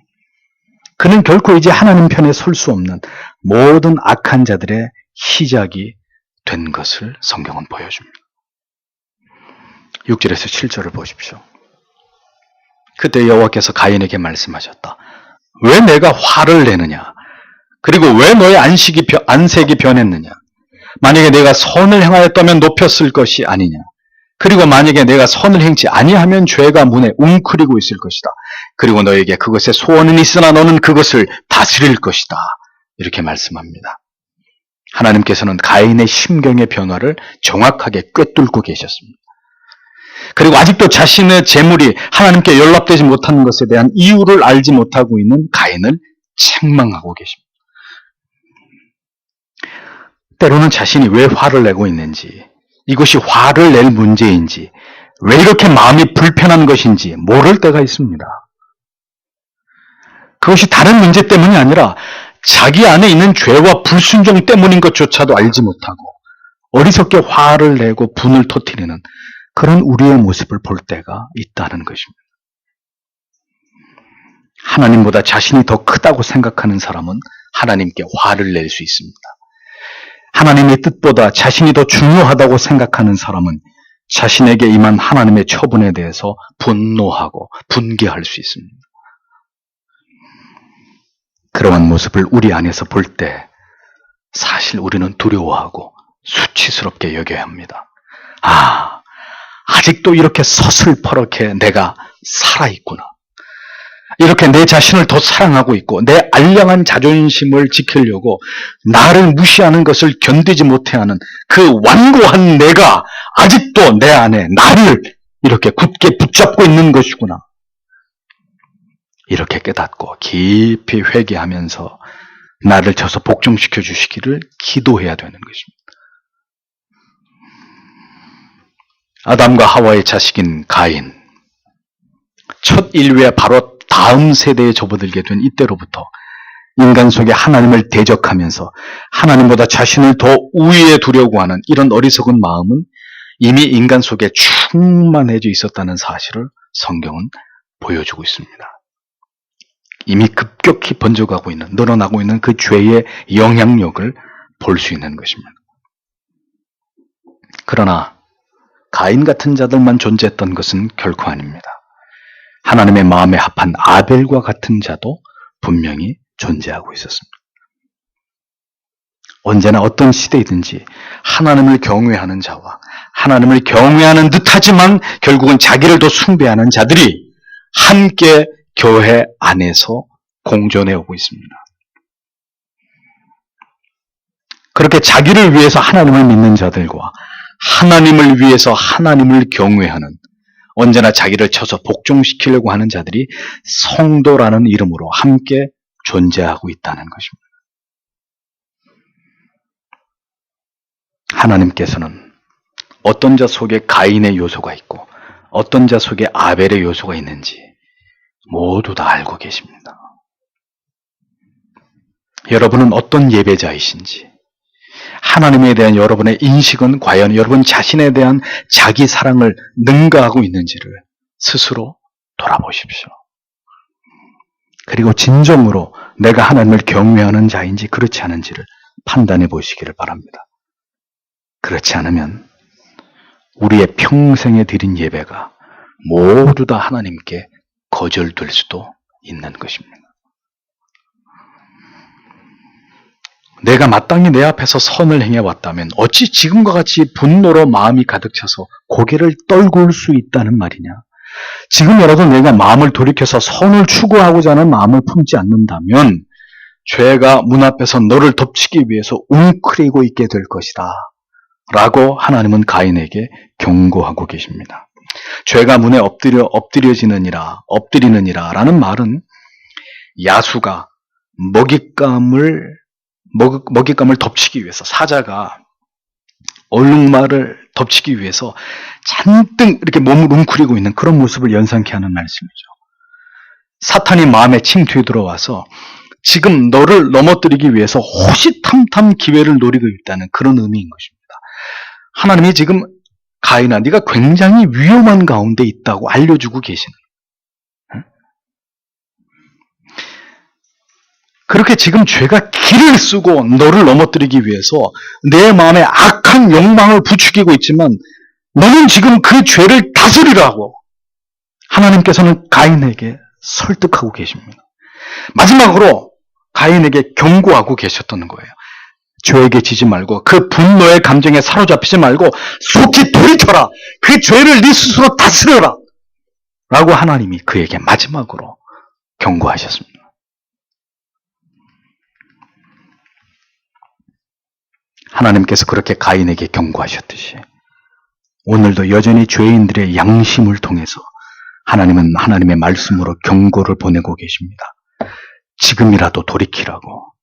그는 결코 이제 하나님 편에 설 수 없는 모든 악한 자들의 시작이 된 것을 성경은 보여줍니다. 6절에서 7절을 보십시오. 그때 여호와께서 가인에게 말씀하셨다. 왜 내가 화를 내느냐? 그리고 왜 너의 안색이 변했느냐? 만약에 내가 선을 행하였다면 높였을 것이 아니냐? 그리고 만약에 내가 선을 행치 아니하면 죄가 문에 웅크리고 있을 것이다. 그리고 너에게 그것의 소원은 있으나 너는 그것을 다스릴 것이다. 이렇게 말씀합니다. 하나님께서는 가인의 심경의 변화를 정확하게 꿰뚫고 계셨습니다. 그리고 아직도 자신의 재물이 하나님께 연락되지 못하는 것에 대한 이유를 알지 못하고 있는 가인을 책망하고 계십니다. 때로는 자신이 왜 화를 내고 있는지, 이것이 화를 낼 문제인지, 왜 이렇게 마음이 불편한 것인지 모를 때가 있습니다. 그것이 다른 문제 때문이 아니라 자기 안에 있는 죄와 불순종 때문인 것조차도 알지 못하고 어리석게 화를 내고 분을 터뜨리는 그런 우리의 모습을 볼 때가 있다는 것입니다. 하나님보다 자신이 더 크다고 생각하는 사람은 하나님께 화를 낼 수 있습니다. 하나님의 뜻보다 자신이 더 중요하다고 생각하는 사람은 자신에게 임한 하나님의 처분에 대해서 분노하고 분개할 수 있습니다. 그러한 모습을 우리 안에서 볼 때 사실 우리는 두려워하고 수치스럽게 여겨야 합니다. 아직도 이렇게 서슬퍼렇게 내가 살아있구나. 이렇게 내 자신을 더 사랑하고 있고 내 알량한 자존심을 지키려고 나를 무시하는 것을 견디지 못해하는 그 완고한 내가 아직도 내 안에 나를 이렇게 굳게 붙잡고 있는 것이구나. 이렇게 깨닫고 깊이 회개하면서 나를 쳐서 복종시켜 주시기를 기도해야 되는 것입니다. 아담과 하와의 자식인 가인, 첫 인류의 바로 다음 세대에 접어들게 된 이때로부터 인간 속에 하나님을 대적하면서 하나님보다 자신을 더 우위에 두려고 하는 이런 어리석은 마음은 이미 인간 속에 충만해져 있었다는 사실을 성경은 보여주고 있습니다. 이미 급격히 번져가고 있는, 늘어나고 있는 그 죄의 영향력을 볼 수 있는 것입니다. 그러나 가인 같은 자들만 존재했던 것은 결코 아닙니다. 하나님의 마음에 합한 아벨과 같은 자도 분명히 존재하고 있었습니다. 언제나 어떤 시대이든지 하나님을 경외하는 자와 하나님을 경외하는 듯하지만 결국은 자기를 더 숭배하는 자들이 함께 교회 안에서 공존해 오고 있습니다. 그렇게 자기를 위해서 하나님을 믿는 자들과 하나님을 위해서 하나님을 경외하는, 언제나 자기를 쳐서 복종시키려고 하는 자들이 성도라는 이름으로 함께 존재하고 있다는 것입니다. 하나님께서는 어떤 자 속에 가인의 요소가 있고 어떤 자 속에 아벨의 요소가 있는지 모두 다 알고 계십니다. 여러분은 어떤 예배자이신지, 하나님에 대한 여러분의 인식은 과연 여러분 자신에 대한 자기 사랑을 능가하고 있는지를 스스로 돌아보십시오. 그리고 진정으로 내가 하나님을 경외하는 자인지 그렇지 않은지를 판단해 보시기를 바랍니다. 그렇지 않으면 우리의 평생에 드린 예배가 모두 다 하나님께 거절될 수도 있는 것입니다. 내가 마땅히 내 앞에서 선을 행해왔다면 어찌 지금과 같이 분노로 마음이 가득 차서 고개를 떨굴 수 있다는 말이냐? 지금이라도 내가 마음을 돌이켜서 선을 추구하고자 하는 마음을 품지 않는다면 죄가 문 앞에서 너를 덮치기 위해서 웅크리고 있게 될 것이다 라고 하나님은 가인에게 경고하고 계십니다. 죄가 문에 엎드리느니라 라는 말은 야수가 먹잇감을 덮치기 위해서, 사자가 얼룩말을 덮치기 위해서 잔뜩 이렇게 몸을 웅크리고 있는 그런 모습을 연상케 하는 말씀이죠. 사탄이 마음에 침투해 들어와서 지금 너를 넘어뜨리기 위해서 호시탐탐 기회를 노리고 있다는 그런 의미인 것입니다. 하나님이 지금 가인아, 네가 굉장히 위험한 가운데 있다고 알려주고 계시는. 그렇게 지금 죄가 길을 쓰고 너를 넘어뜨리기 위해서 내 마음에 악한 욕망을 부추기고 있지만 너는 지금 그 죄를 다스리라고 하나님께서는 가인에게 설득하고 계십니다. 마지막으로 가인에게 경고하고 계셨던 거예요. 죄에게 지지 말고 그 분노의 감정에 사로잡히지 말고 속히 돌이켜라. 그 죄를 네 스스로 다스려라. 라고 하나님이 그에게 마지막으로 경고하셨습니다. 하나님께서 그렇게 가인에게 경고하셨듯이 오늘도 여전히 죄인들의 양심을 통해서 하나님은 하나님의 말씀으로 경고를 보내고 계십니다. 지금이라도 돌이키라고.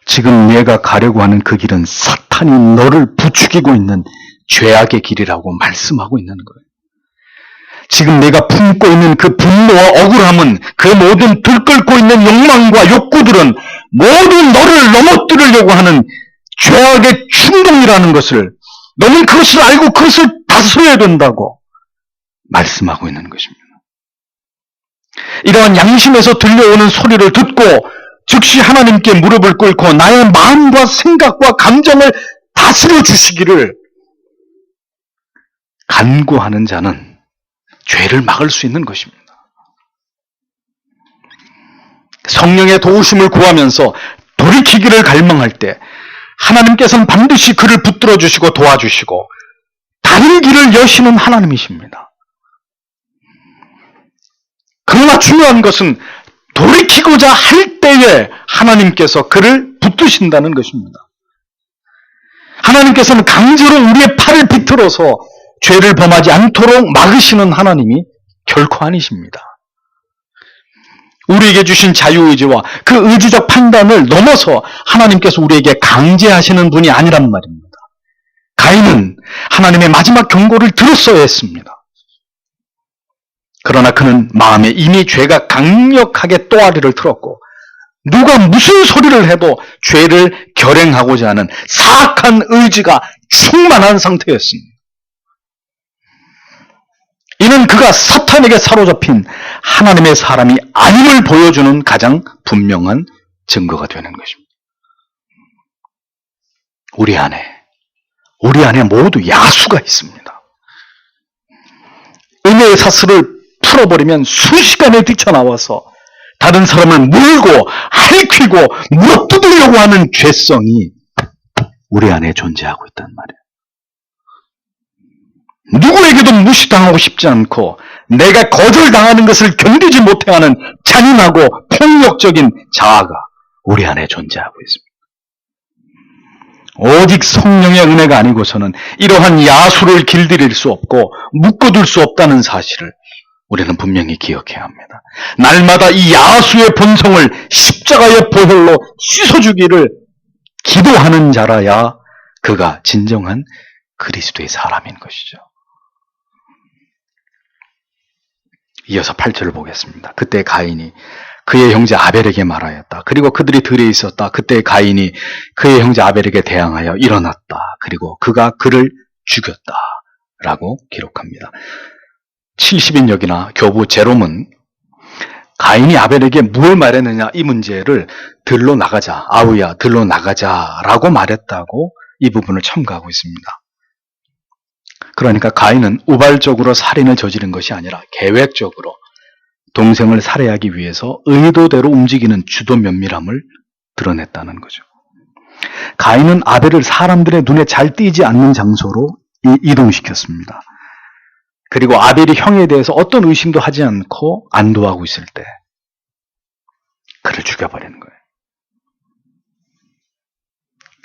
지금 네가 가려고 하는 그 길은 사탄이 너를 부추기고 있는 죄악의 길이라고 말씀하고 있는 거예요. 지금 내가 품고 있는 그 분노와 억울함은, 그 모든 들끓고 있는 욕망과 욕구들은 모두 너를 넘어뜨리려고 하는 죄악의 충동이라는 것을, 너는 그것을 알고 그것을 다스려야 된다고 말씀하고 있는 것입니다. 이러한 양심에서 들려오는 소리를 듣고 즉시 하나님께 무릎을 꿇고 나의 마음과 생각과 감정을 다스려 주시기를 간구하는 자는 죄를 막을 수 있는 것입니다. 성령의 도우심을 구하면서 돌이키기를 갈망할 때 하나님께서는 반드시 그를 붙들어 주시고 도와주시고 다른 길을 여시는 하나님이십니다. 그러나 중요한 것은 돌이키고자 할 때에 하나님께서 그를 붙드신다는 것입니다. 하나님께서는 강제로 우리의 팔을 비틀어서 죄를 범하지 않도록 막으시는 하나님이 결코 아니십니다. 우리에게 주신 자유의지와 그 의지적 판단을 넘어서 하나님께서 우리에게 강제하시는 분이 아니란 말입니다. 가인은 하나님의 마지막 경고를 들었어야 했습니다. 그러나 그는 마음에 이미 죄가 강력하게 또아리를 틀었고 누가 무슨 소리를 해도 죄를 결행하고자 하는 사악한 의지가 충만한 상태였습니다. 이는 그가 사탄에게 사로잡힌 하나님의 사람이 아님을 보여주는 가장 분명한 증거가 되는 것입니다. 우리 안에 모두 야수가 있습니다. 은혜의 사슬을 풀어버리면 순식간에 뛰쳐나와서 다른 사람을 물고 핥히고 물어뜯으려고 하는 죄성이 우리 안에 존재하고 있단 말이에요. 누구에게도 무시당하고 싶지 않고 내가 거절당하는 것을 견디지 못해하는 잔인하고 폭력적인 자아가 우리 안에 존재하고 있습니다. 오직 성령의 은혜가 아니고서는 이러한 야수를 길들일 수 없고 묶어둘 수 없다는 사실을 우리는 분명히 기억해야 합니다. 날마다 이 야수의 본성을 십자가의 보혈로 씻어주기를 기도하는 자라야 그가 진정한 그리스도의 사람인 것이죠. 이어서 8절을 보겠습니다. 그때 가인이 그의 형제 아벨에게 말하였다. 그리고 그들이 들에 있었다. 그때 가인이 그의 형제 아벨에게 대항하여 일어났다. 그리고 그가 그를 죽였다. 라고 기록합니다. 70인역이나 교부 제롬은 가인이 아벨에게 뭘 말했느냐 이 문제를 들로 나가자, 아우야 들로 나가자라고 말했다고 이 부분을 첨가하고 있습니다. 그러니까 가인은 우발적으로 살인을 저지른 것이 아니라 계획적으로 동생을 살해하기 위해서 의도대로 움직이는 주도 면밀함을 드러냈다는 거죠. 가인은 아벨을 사람들의 눈에 잘 띄지 않는 장소로 이동시켰습니다. 그리고 아벨이 형에 대해서 어떤 의심도 하지 않고 안도하고 있을 때 그를 죽여버리는 거예요.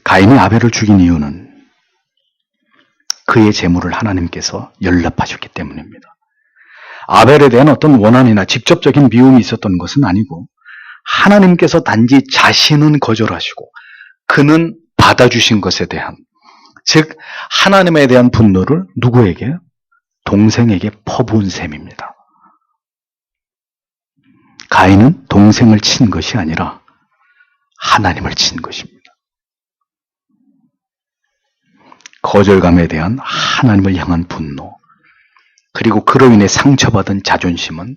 가인이 아벨을 죽인 이유는 그의 재물을 하나님께서 연락하셨기 때문입니다. 아벨에 대한 어떤 원한이나 직접적인 미움이 있었던 것은 아니고 하나님께서 단지 자신은 거절하시고 그는 받아주신 것에 대한, 즉 하나님에 대한 분노를 누구에게? 동생에게 퍼부은 셈입니다. 가인은 동생을 친 것이 아니라 하나님을 친 것입니다. 거절감에 대한 하나님을 향한 분노, 그리고 그로 인해 상처받은 자존심은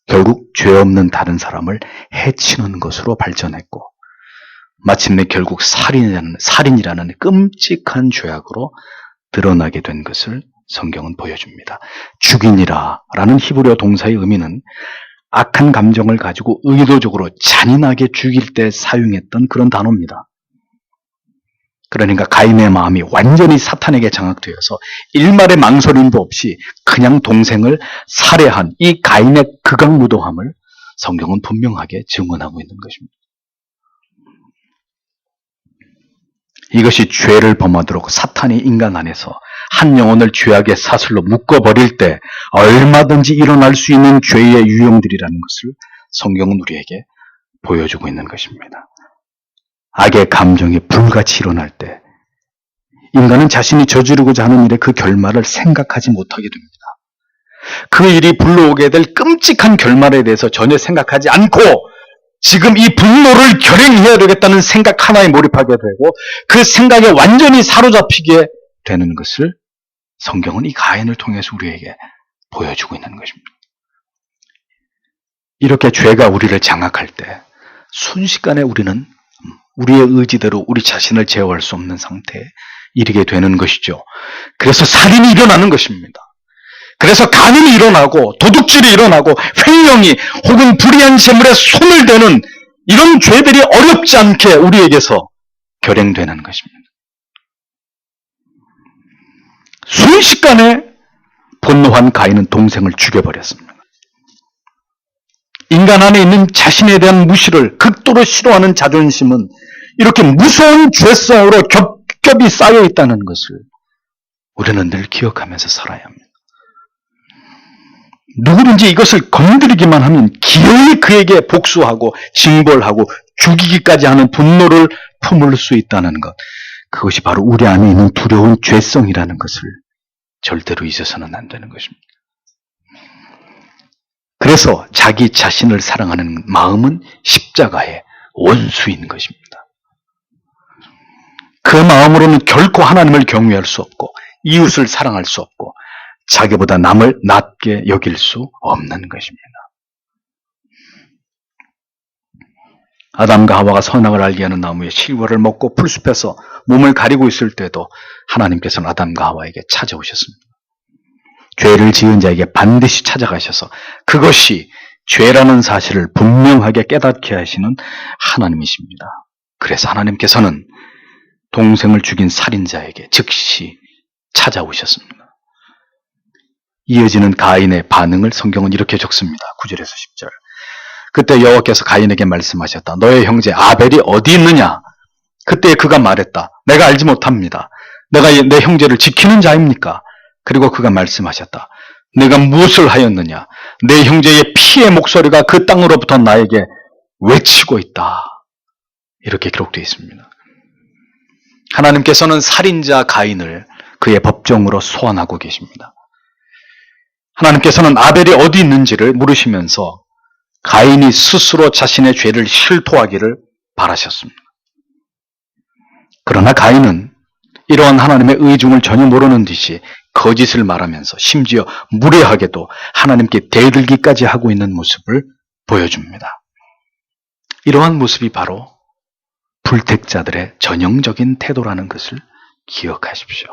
결국 죄 없는 다른 사람을 해치는 것으로 발전했고, 마침내 결국 살인이라는 끔찍한 죄악으로 드러나게 된 것을 성경은 보여줍니다. 죽이니라 라는 히브리어 동사의 의미는 악한 감정을 가지고 의도적으로 잔인하게 죽일 때 사용했던 그런 단어입니다. 그러니까 가인의 마음이 완전히 사탄에게 장악되어서 일말의 망설임도 없이 그냥 동생을 살해한 이 가인의 극악무도함을 성경은 분명하게 증언하고 있는 것입니다. 이것이 죄를 범하도록 사탄이 인간 안에서 한 영혼을 죄악의 사슬로 묶어버릴 때 얼마든지 일어날 수 있는 죄의 유형들이라는 것을 성경은 우리에게 보여주고 있는 것입니다. 악의 감정이 불같이 일어날 때 인간은 자신이 저지르고자 하는 일의 그 결말을 생각하지 못하게 됩니다. 그 일이 불러오게 될 끔찍한 결말에 대해서 전혀 생각하지 않고 지금 이 분노를 결행해야 되겠다는 생각 하나에 몰입하게 되고 그 생각에 완전히 사로잡히게 되는 것을 성경은 이 가인을 통해서 우리에게 보여주고 있는 것입니다. 이렇게 죄가 우리를 장악할 때 순식간에 우리는 우리의 의지대로 우리 자신을 제어할 수 없는 상태에 이르게 되는 것이죠. 그래서 살인이 일어나는 것입니다. 그래서 간음이 일어나고 도둑질이 일어나고 횡령이 혹은 불의한 재물에 손을 대는 이런 죄들이 어렵지 않게 우리에게서 결행되는 것입니다. 순식간에 분노한 가인은 동생을 죽여버렸습니다. 인간 안에 있는 자신에 대한 무시를 극도로 싫어하는 자존심은 이렇게 무서운 죄성으로 겹겹이 쌓여 있다는 것을 우리는 늘 기억하면서 살아야 합니다. 누구든지 이것을 건드리기만 하면 기어이 그에게 복수하고 징벌하고 죽이기까지 하는 분노를 품을 수 있다는 것, 그것이 바로 우리 안에 있는 두려운 죄성이라는 것을 절대로 잊어서는 안 되는 것입니다. 그래서 자기 자신을 사랑하는 마음은 십자가의 원수인 것입니다. 그 마음으로는 결코 하나님을 경외할 수 없고 이웃을 사랑할 수 없고 자기보다 남을 낮게 여길 수 없는 것입니다. 아담과 하와가 선악을 알게 하는 나무의 실과를 먹고 풀숲에서 몸을 가리고 있을 때도 하나님께서는 아담과 하와에게 찾아오셨습니다. 죄를 지은 자에게 반드시 찾아가셔서 그것이 죄라는 사실을 분명하게 깨닫게 하시는 하나님이십니다. 그래서 하나님께서는 동생을 죽인 살인자에게 즉시 찾아오셨습니다. 이어지는 가인의 반응을 성경은 이렇게 적습니다. 9절에서 10절. 그때 여호와께서 가인에게 말씀하셨다. 너의 형제 아벨이 어디 있느냐? 그때 그가 말했다. 내가 알지 못합니다. 내가 내 형제를 지키는 자입니까? 그리고 그가 말씀하셨다. 내가 무엇을 하였느냐? 내 형제의 피의 목소리가 그 땅으로부터 나에게 외치고 있다. 이렇게 기록되어 있습니다. 하나님께서는 살인자 가인을 그의 법정으로 소환하고 계십니다. 하나님께서는 아벨이 어디 있는지를 물으시면서 가인이 스스로 자신의 죄를 실토하기를 바라셨습니다. 그러나 가인은 이러한 하나님의 의중을 전혀 모르는 듯이 거짓을 말하면서 심지어 무례하게도 하나님께 대들기까지 하고 있는 모습을 보여줍니다. 이러한 모습이 바로 불택자들의 전형적인 태도라는 것을 기억하십시오.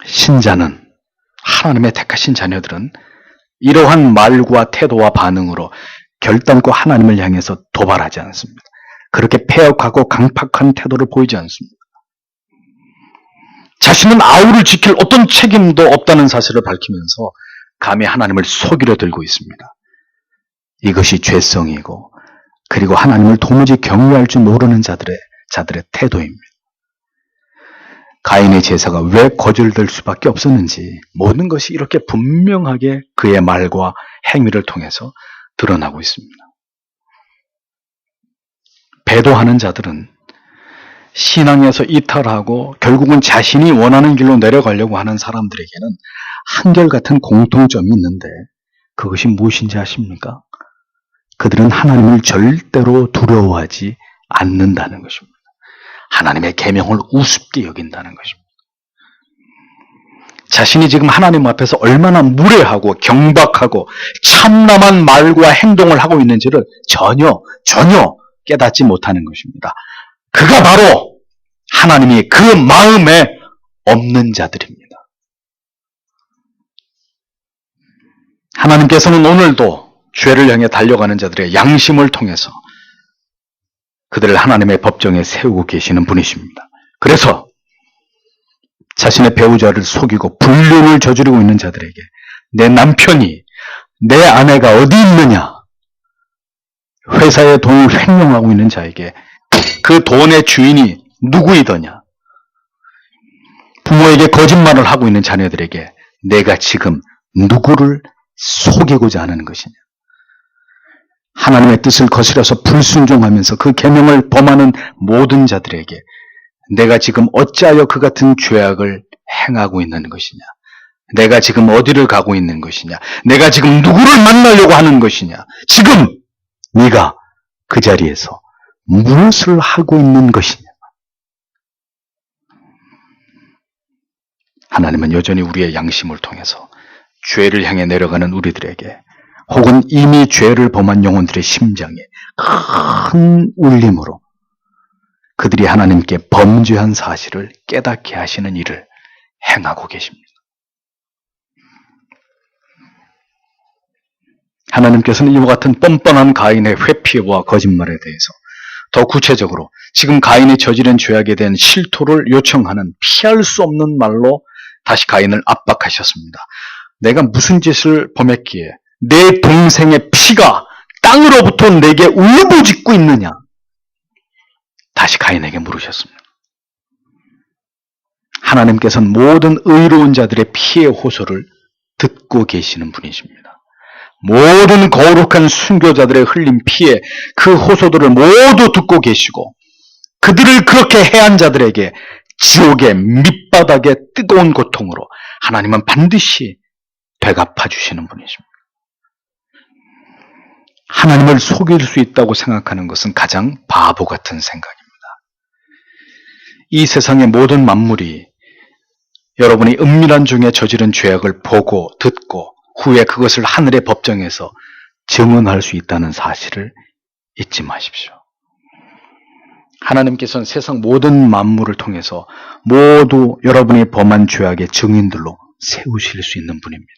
신자는, 하나님의 택하신 자녀들은 이러한 말과 태도와 반응으로 결단코 하나님을 향해서 도발하지 않습니다. 그렇게 패역하고 강팍한 태도를 보이지 않습니다. 자신은 아우를 지킬 어떤 책임도 없다는 사실을 밝히면서 감히 하나님을 속이려 들고 있습니다. 이것이 죄성이고 그리고 하나님을 도무지 경외할 줄 모르는 자들의 태도입니다. 가인의 제사가 왜 거절될 수밖에 없었는지 모든 것이 이렇게 분명하게 그의 말과 행위를 통해서 드러나고 있습니다. 배도하는 자들은 신앙에서 이탈하고 결국은 자신이 원하는 길로 내려가려고 하는 사람들에게는 한결같은 공통점이 있는데 그것이 무엇인지 아십니까? 그들은 하나님을 절대로 두려워하지 않는다는 것입니다. 하나님의 계명을 우습게 여긴다는 것입니다. 자신이 지금 하나님 앞에서 얼마나 무례하고 경박하고 참남한 말과 행동을 하고 있는지를 전혀 깨닫지 못하는 것입니다. 그가 바로 하나님이 그 마음에 없는 자들입니다. 하나님께서는 오늘도 죄를 향해 달려가는 자들의 양심을 통해서 그들을 하나님의 법정에 세우고 계시는 분이십니다. 그래서 자신의 배우자를 속이고 불륜을 저지르고 있는 자들에게 내 남편이, 내 아내가 어디 있느냐, 회사의 돈을 횡령하고 있는 자에게 그 돈의 주인이 누구이더냐, 부모에게 거짓말을 하고 있는 자녀들에게 내가 지금 누구를 속이고자 하는 것이냐, 하나님의 뜻을 거스려서 불순종하면서 그 계명을 범하는 모든 자들에게 내가 지금 어찌하여 그 같은 죄악을 행하고 있는 것이냐, 내가 지금 어디를 가고 있는 것이냐, 내가 지금 누구를 만나려고 하는 것이냐, 지금 네가 그 자리에서 무엇을 하고 있는 것이냐. 하나님은 여전히 우리의 양심을 통해서 죄를 향해 내려가는 우리들에게, 혹은 이미 죄를 범한 영혼들의 심장에 큰 울림으로 그들이 하나님께 범죄한 사실을 깨닫게 하시는 일을 행하고 계십니다. 하나님께서는 이와 같은 뻔뻔한 가인의 회피와 거짓말에 대해서 더 구체적으로 지금 가인이 저지른 죄악에 대한 실토를 요청하는 피할 수 없는 말로 다시 가인을 압박하셨습니다. 내가 무슨 짓을 범했기에 내 동생의 피가 땅으로부터 내게 울부짖고 있느냐? 다시 가인에게 물으셨습니다. 하나님께서는 모든 의로운 자들의 피의 호소를 듣고 계시는 분이십니다. 모든 거룩한 순교자들의 흘린 피의 그 호소들을 모두 듣고 계시고, 그들을 그렇게 해한 자들에게 지옥의 밑바닥의 뜨거운 고통으로 하나님은 반드시 되갚아 주시는 분이십니다. 하나님을 속일 수 있다고 생각하는 것은 가장 바보 같은 생각입니다. 이 세상의 모든 만물이 여러분이 은밀한 중에 저지른 죄악을 보고 듣고 후에 그것을 하늘의 법정에서 증언할 수 있다는 사실을 잊지 마십시오. 하나님께서는 세상 모든 만물을 통해서 모두 여러분이 범한 죄악의 증인들로 세우실 수 있는 분입니다.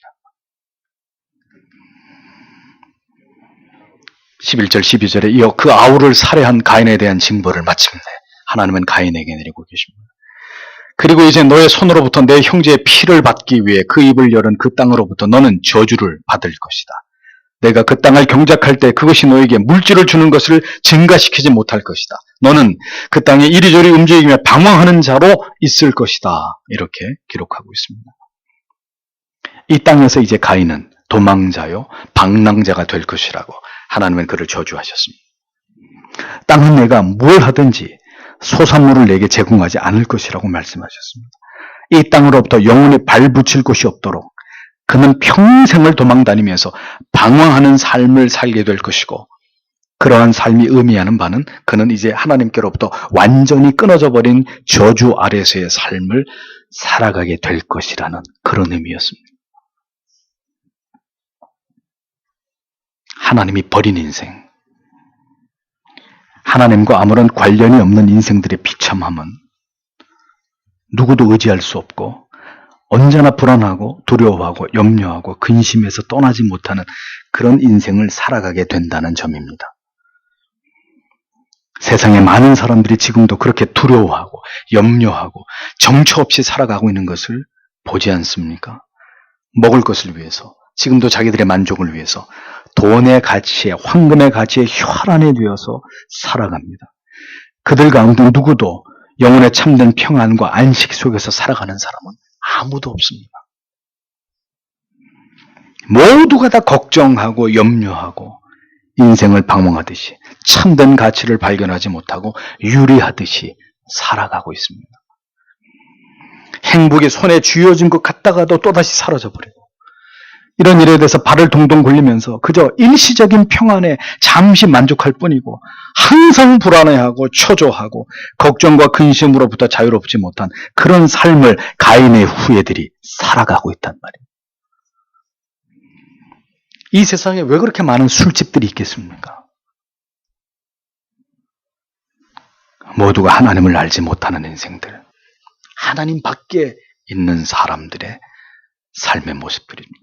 11절 12절에 이어 그 아우를 살해한 가인에 대한 징벌을 마침내 하나님은 가인에게 내리고 계십니다. 그리고 이제 너의 손으로부터 내 형제의 피를 받기 위해 그 입을 열은 그 땅으로부터 너는 저주를 받을 것이다. 내가 그 땅을 경작할 때 그것이 너에게 물질을 주는 것을 증가시키지 못할 것이다. 너는 그 땅에 이리저리 움직이며 방황하는 자로 있을 것이다. 이렇게 기록하고 있습니다. 이 땅에서 이제 가인은 도망자요 방랑자가 될 것이라고 하나님은 그를 저주하셨습니다. 땅은 내가 뭘 하든지 소산물을 내게 제공하지 않을 것이라고 말씀하셨습니다. 이 땅으로부터 영원히 발붙일 곳이 없도록 그는 평생을 도망다니면서 방황하는 삶을 살게 될 것이고, 그러한 삶이 의미하는 바는 그는 이제 하나님께로부터 완전히 끊어져 버린 저주 아래서의 삶을 살아가게 될 것이라는 그런 의미였습니다. 하나님이 버린 인생, 하나님과 아무런 관련이 없는 인생들의 비참함은 누구도 의지할 수 없고 언제나 불안하고 두려워하고 염려하고 근심해서 떠나지 못하는 그런 인생을 살아가게 된다는 점입니다. 세상에 많은 사람들이 지금도 그렇게 두려워하고 염려하고 정처 없이 살아가고 있는 것을 보지 않습니까? 먹을 것을 위해서, 지금도 자기들의 만족을 위해서 돈의 가치에, 황금의 가치에 혈안이 되어서 살아갑니다. 그들 가운데 누구도 영혼의 참된 평안과 안식 속에서 살아가는 사람은 아무도 없습니다. 모두가 다 걱정하고 염려하고 인생을 방황하듯이 참된 가치를 발견하지 못하고 유리하듯이 살아가고 있습니다. 행복이 손에 쥐어진 것 같다가도 또다시 사라져버리고, 이런 일에 대해서 발을 동동 굴리면서 그저 일시적인 평안에 잠시 만족할 뿐이고 항상 불안해하고 초조하고 걱정과 근심으로부터 자유롭지 못한 그런 삶을 가인의 후예들이 살아가고 있단 말이에요. 이 세상에 왜 그렇게 많은 술집들이 있겠습니까? 모두가 하나님을 알지 못하는 인생들, 하나님 밖에 있는 사람들의 삶의 모습들입니다.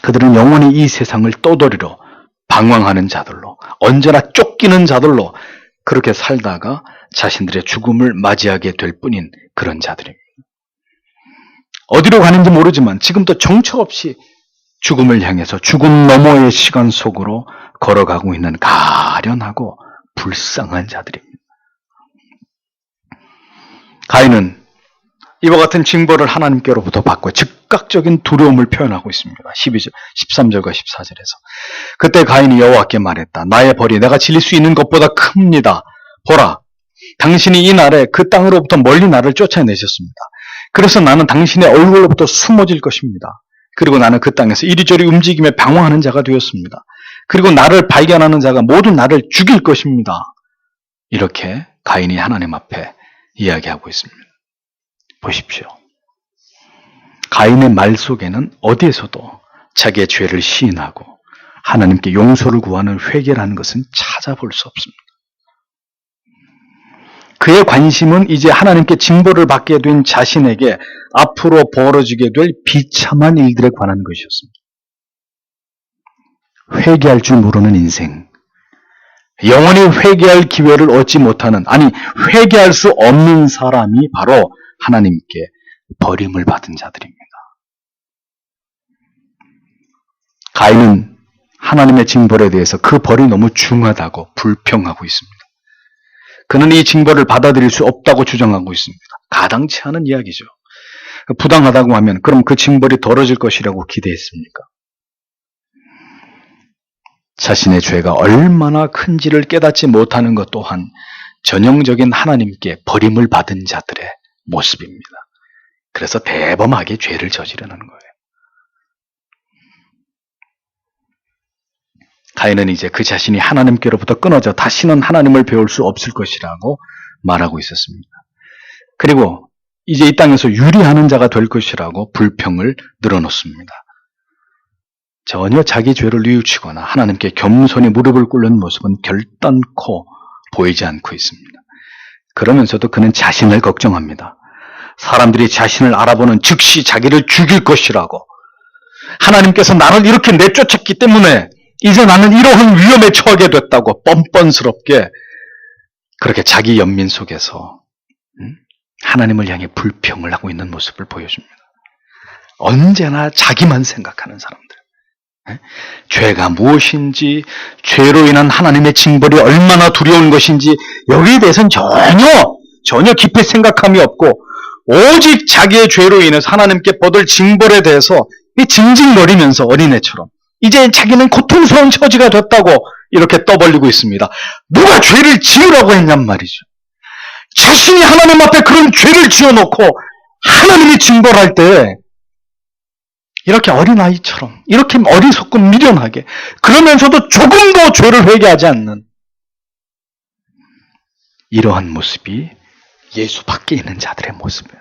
그들은 영원히 이 세상을 떠돌이로 방황하는 자들로, 언제나 쫓기는 자들로 그렇게 살다가 자신들의 죽음을 맞이하게 될 뿐인 그런 자들입니다. 어디로 가는지 모르지만 지금도 정처 없이 죽음을 향해서 죽음 너머의 시간 속으로 걸어가고 있는 가련하고 불쌍한 자들입니다. 가인은 이와 같은 징벌을 하나님께로부터 받고 즉각적인 두려움을 표현하고 있습니다. 13절과 14절에서. 그때 가인이 여호와께 말했다. 나의 벌이 내가 질릴 수 있는 것보다 큽니다. 보라, 당신이 이 날에 그 땅으로부터 멀리 나를 쫓아내셨습니다. 그래서 나는 당신의 얼굴로부터 숨어질 것입니다. 그리고 나는 그 땅에서 이리저리 움직이며 방황하는 자가 되었습니다. 그리고 나를 발견하는 자가 모두 나를 죽일 것입니다. 이렇게 가인이 하나님 앞에 이야기하고 있습니다. 보십시오. 가인의 말 속에는 어디에서도 자기의 죄를 시인하고 하나님께 용서를 구하는 회개라는 것은 찾아볼 수 없습니다. 그의 관심은 이제 하나님께 징벌을 받게 된 자신에게 앞으로 벌어지게 될 비참한 일들에 관한 것이었습니다. 회개할 줄 모르는 인생, 영원히 회개할 기회를 얻지 못하는, 아니 회개할 수 없는 사람이 바로 하나님께 버림을 받은 자들입니다. 가인은 하나님의 징벌에 대해서 그 벌이 너무 중하다고 불평하고 있습니다. 그는 이 징벌을 받아들일 수 없다고 주장하고 있습니다. 가당치 않은 이야기죠. 부당하다고 하면 그럼 그 징벌이 덜어질 것이라고 기대했습니까? 자신의 죄가 얼마나 큰지를 깨닫지 못하는 것 또한 전형적인 하나님께 버림을 받은 자들의 모습입니다. 그래서 대범하게 죄를 저지르는 거예요. 가인은 이제 그 자신이 하나님께로부터 끊어져 다시는 하나님을 배울 수 없을 것이라고 말하고 있었습니다. 그리고 이제 이 땅에서 유리하는 자가 될 것이라고 불평을 늘어놓습니다. 전혀 자기 죄를 뉘우치거나 하나님께 겸손히 무릎을 꿇는 모습은 결단코 보이지 않고 있습니다. 그러면서도 그는 자신을 걱정합니다. 사람들이 자신을 알아보는 즉시 자기를 죽일 것이라고, 하나님께서 나를 이렇게 내쫓았기 때문에 이제 나는 이러한 위험에 처하게 됐다고 뻔뻔스럽게 그렇게 자기 연민 속에서 하나님을 향해 불평을 하고 있는 모습을 보여줍니다. 언제나 자기만 생각하는 사람들. 죄가 무엇인지, 죄로 인한 하나님의 징벌이 얼마나 두려운 것인지 여기에 대해서는 전혀 깊이 생각함이 없고 오직 자기의 죄로 인해서 하나님께 받을 징벌에 대해서 징징거리면서 어린애처럼 이제 자기는 고통스러운 처지가 됐다고 이렇게 떠벌리고 있습니다. 누가 죄를 지으라고 했냔 말이죠. 자신이 하나님 앞에 그런 죄를 지어놓고 하나님이 징벌할 때 이렇게 어린아이처럼 이렇게 어리석고 미련하게, 그러면서도 조금도 죄를 회개하지 않는 이러한 모습이 예수 밖에 있는 자들의 모습이에요.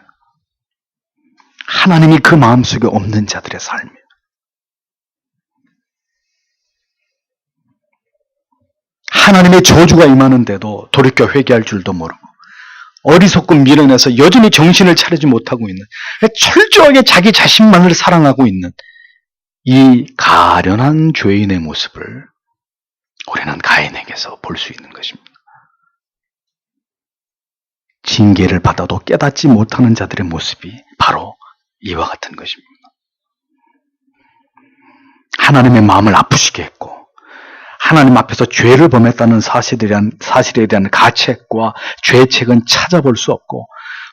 하나님이 그 마음속에 없는 자들의 삶이에요. 하나님의 저주가 임하는데도 돌이켜 회개할 줄도 모르고 어리석고 미련해서 여전히 정신을 차리지 못하고 있는, 철저하게 자기 자신만을 사랑하고 있는 이 가련한 죄인의 모습을 우리는 가인에게서 볼 수 있는 것입니다. 징계를 받아도 깨닫지 못하는 자들의 모습이 바로 이와 같은 것입니다. 하나님의 마음을 아프시게 했고 하나님 앞에서 죄를 범했다는 사실에 대한 가책과 죄책은 찾아볼 수 없고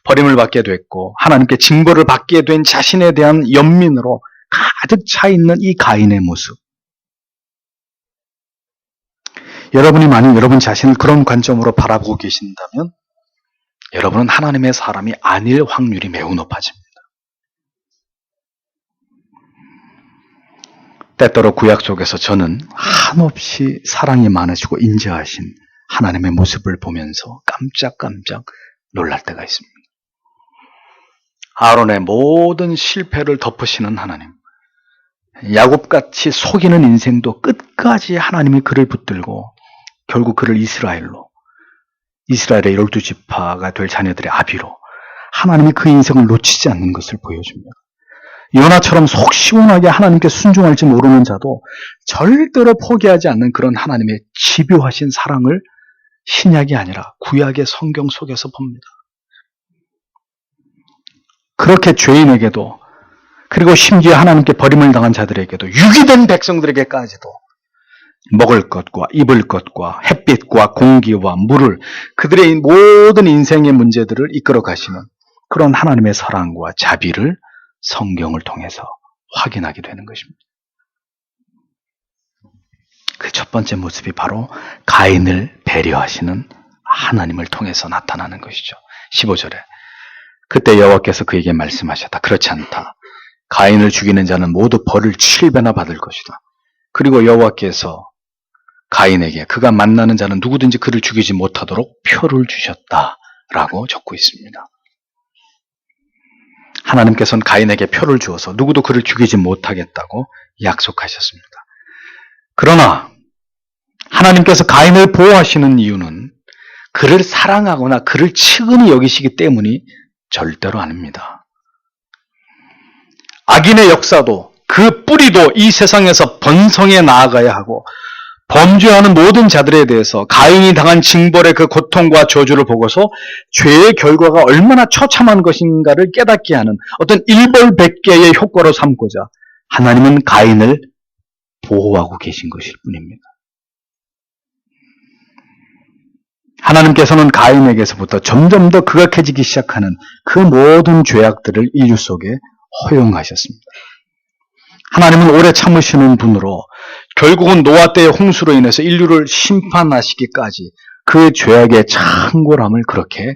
버림을 받게 됐고 하나님께 징벌을 받게 된 자신에 대한 연민으로 가득 차 있는 이 가인의 모습. 여러분이 만약 여러분 자신을 그런 관점으로 바라보고 계신다면 여러분은 하나님의 사람이 아닐 확률이 매우 높아집니다. 때때로 구약 속에서 저는 한없이 사랑이 많으시고 인자하신 하나님의 모습을 보면서 깜짝깜짝 놀랄 때가 있습니다. 아론의 모든 실패를 덮으시는 하나님, 야곱같이 속이는 인생도 끝까지 하나님이 그를 붙들고 결국 그를 이스라엘의 12지파가 될 자녀들의 아비로 하나님이 그 인생을 놓치지 않는 것을 보여줍니다. 요나처럼 속 시원하게 하나님께 순종할지 모르는 자도 절대로 포기하지 않는 그런 하나님의 집요하신 사랑을 신약이 아니라 구약의 성경 속에서 봅니다. 그렇게 죄인에게도, 그리고 심지어 하나님께 버림을 당한 자들에게도, 유기된 백성들에게까지도 먹을 것과 입을 것과 햇빛과 공기와 물을, 그들의 모든 인생의 문제들을 이끌어 가시는 그런 하나님의 사랑과 자비를 성경을 통해서 확인하게 되는 것입니다. 그 첫 번째 모습이 바로 가인을 배려하시는 하나님을 통해서 나타나는 것이죠. 15절에 그때 여호와께서 그에게 말씀하셨다. 그렇지 않다. 가인을 죽이는 자는 모두 벌을 7배나 받을 것이다. 그리고 여호와께서 가인에게 그가 만나는 자는 누구든지 그를 죽이지 못하도록 표를 주셨다라고 적고 있습니다. 하나님께서는 가인에게 표를 주어서 누구도 그를 죽이지 못하겠다고 약속하셨습니다. 그러나 하나님께서 가인을 보호하시는 이유는 그를 사랑하거나 그를 측은히 여기시기 때문이 절대로 아닙니다. 악인의 역사도 그 뿌리도 이 세상에서 번성해 나아가야 하고, 범죄하는 모든 자들에 대해서 가인이 당한 징벌의 그 고통과 저주를 보고서 죄의 결과가 얼마나 처참한 것인가를 깨닫게 하는 어떤 일벌백계의 효과로 삼고자 하나님은 가인을 보호하고 계신 것일 뿐입니다. 하나님께서는 가인에게서부터 점점 더 극악해지기 시작하는 그 모든 죄악들을 인류 속에 허용하셨습니다. 하나님은 오래 참으시는 분으로 결국은 노아 때의 홍수로 인해서 인류를 심판하시기까지 그 죄악의 창궐함을 그렇게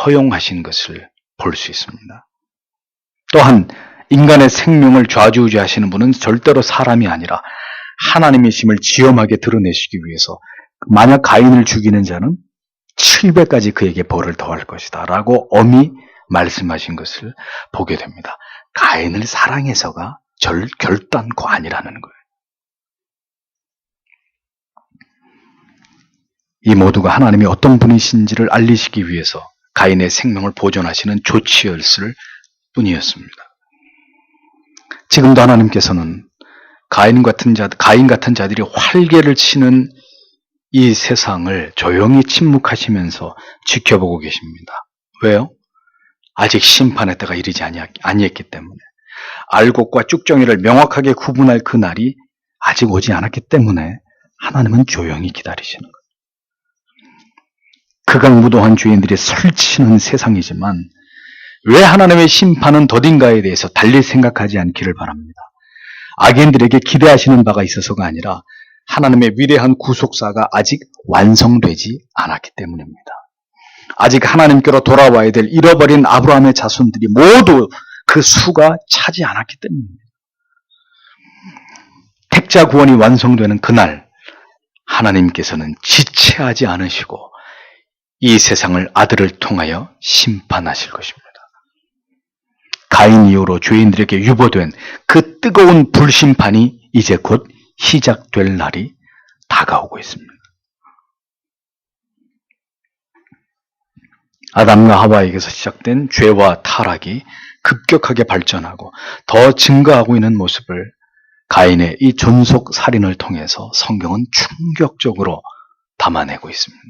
허용하신 것을 볼 수 있습니다. 또한 인간의 생명을 좌지우지하시는 분은 절대로 사람이 아니라 하나님이심을 지엄하게 드러내시기 위해서 만약 가인을 죽이는 자는 7배까지 그에게 벌을 더할 것이다 라고 엄히 말씀하신 것을 보게 됩니다. 가인을 사랑해서가 결단코 아니라는 거예요. 이 모두가 하나님이 어떤 분이신지를 알리시기 위해서 가인의 생명을 보존하시는 조치였을 뿐이었습니다. 지금도 하나님께서는 가인 같은 자들이 활개를 치는 이 세상을 조용히 침묵하시면서 지켜보고 계십니다. 왜요? 아직 심판의 때가 이르지 아니했기 때문에, 알곡과 쭉정이를 명확하게 구분할 그 날이 아직 오지 않았기 때문에 하나님은 조용히 기다리시는 거예요. 극악무도한 죄인들이 설치는 세상이지만 왜 하나님의 심판은 더딘가에 대해서 달리 생각하지 않기를 바랍니다. 악인들에게 기대하시는 바가 있어서가 아니라 하나님의 위대한 구속사가 아직 완성되지 않았기 때문입니다. 아직 하나님께로 돌아와야 될 잃어버린 아브라함의 자손들이 모두 그 수가 차지 않았기 때문입니다. 택자 구원이 완성되는 그날 하나님께서는 지체하지 않으시고 이 세상을 아들을 통하여 심판하실 것입니다. 가인 이후로 죄인들에게 유보된 그 뜨거운 불심판이 이제 곧 시작될 날이 다가오고 있습니다. 아담과 하와에게서 시작된 죄와 타락이 급격하게 발전하고 더 증가하고 있는 모습을 가인의 이 존속 살인을 통해서 성경은 충격적으로 담아내고 있습니다.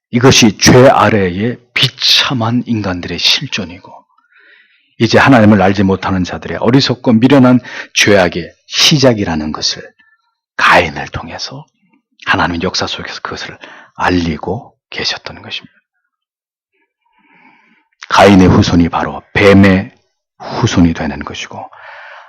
이것이 죄 아래의 비참한 인간들의 실존이고, 이제 하나님을 알지 못하는 자들의 어리석고 미련한 죄악의 시작이라는 것을 가인을 통해서 하나님의 역사 속에서 그것을 알리고 계셨던 것입니다. 가인의 후손이 바로 뱀의 후손이 되는 것이고,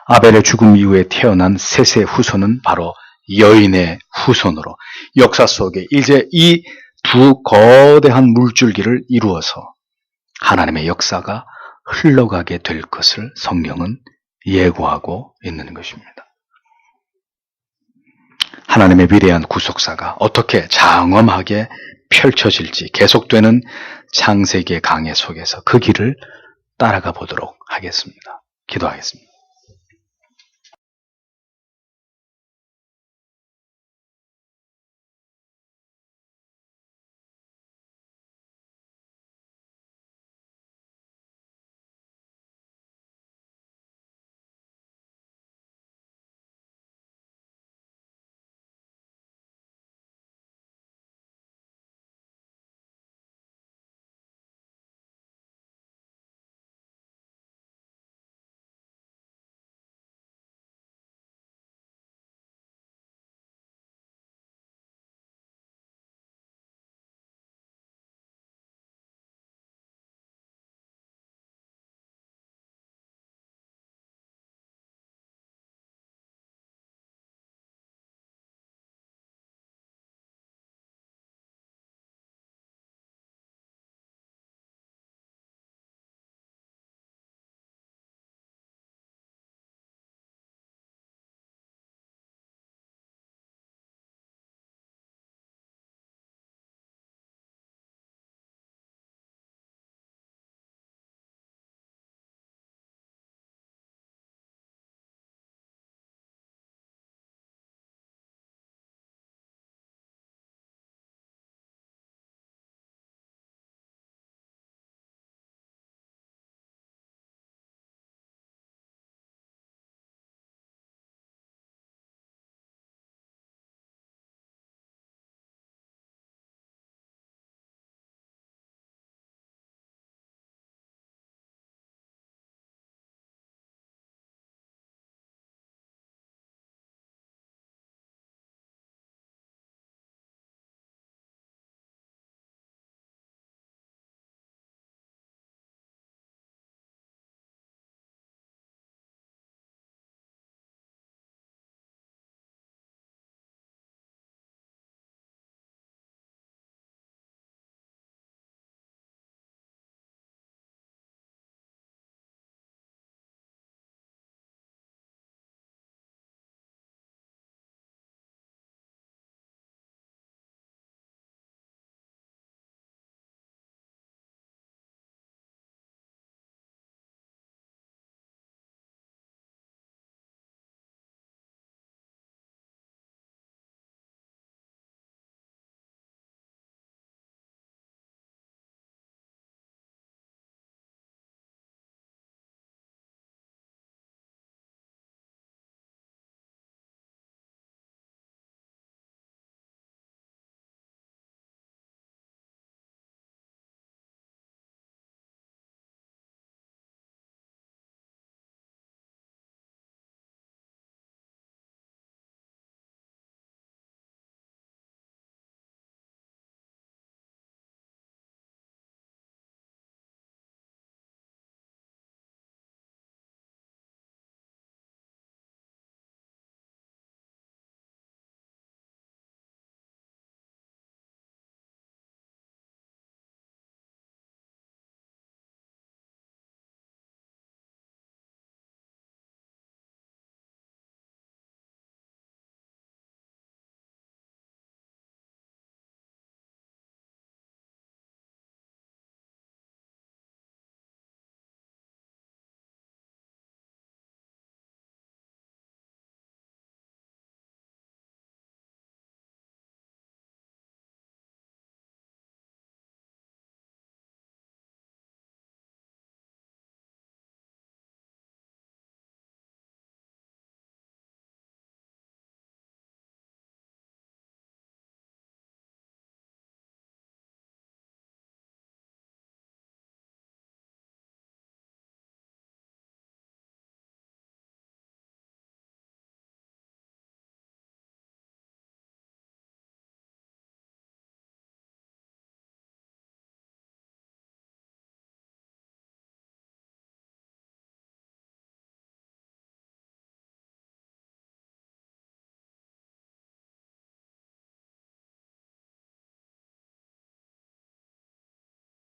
아벨의 죽음 이후에 태어난 셋의 후손은 바로 여인의 후손으로 역사 속에 이제 이 두 거대한 물줄기를 이루어서 하나님의 역사가 흘러가게 될 것을 성경은 예고하고 있는 것입니다. 하나님의 위대한 구속사가 어떻게 장엄하게 펼쳐질지 계속되는 창세기의 강해 속에서 그 길을 따라가 보도록 하겠습니다. 기도하겠습니다.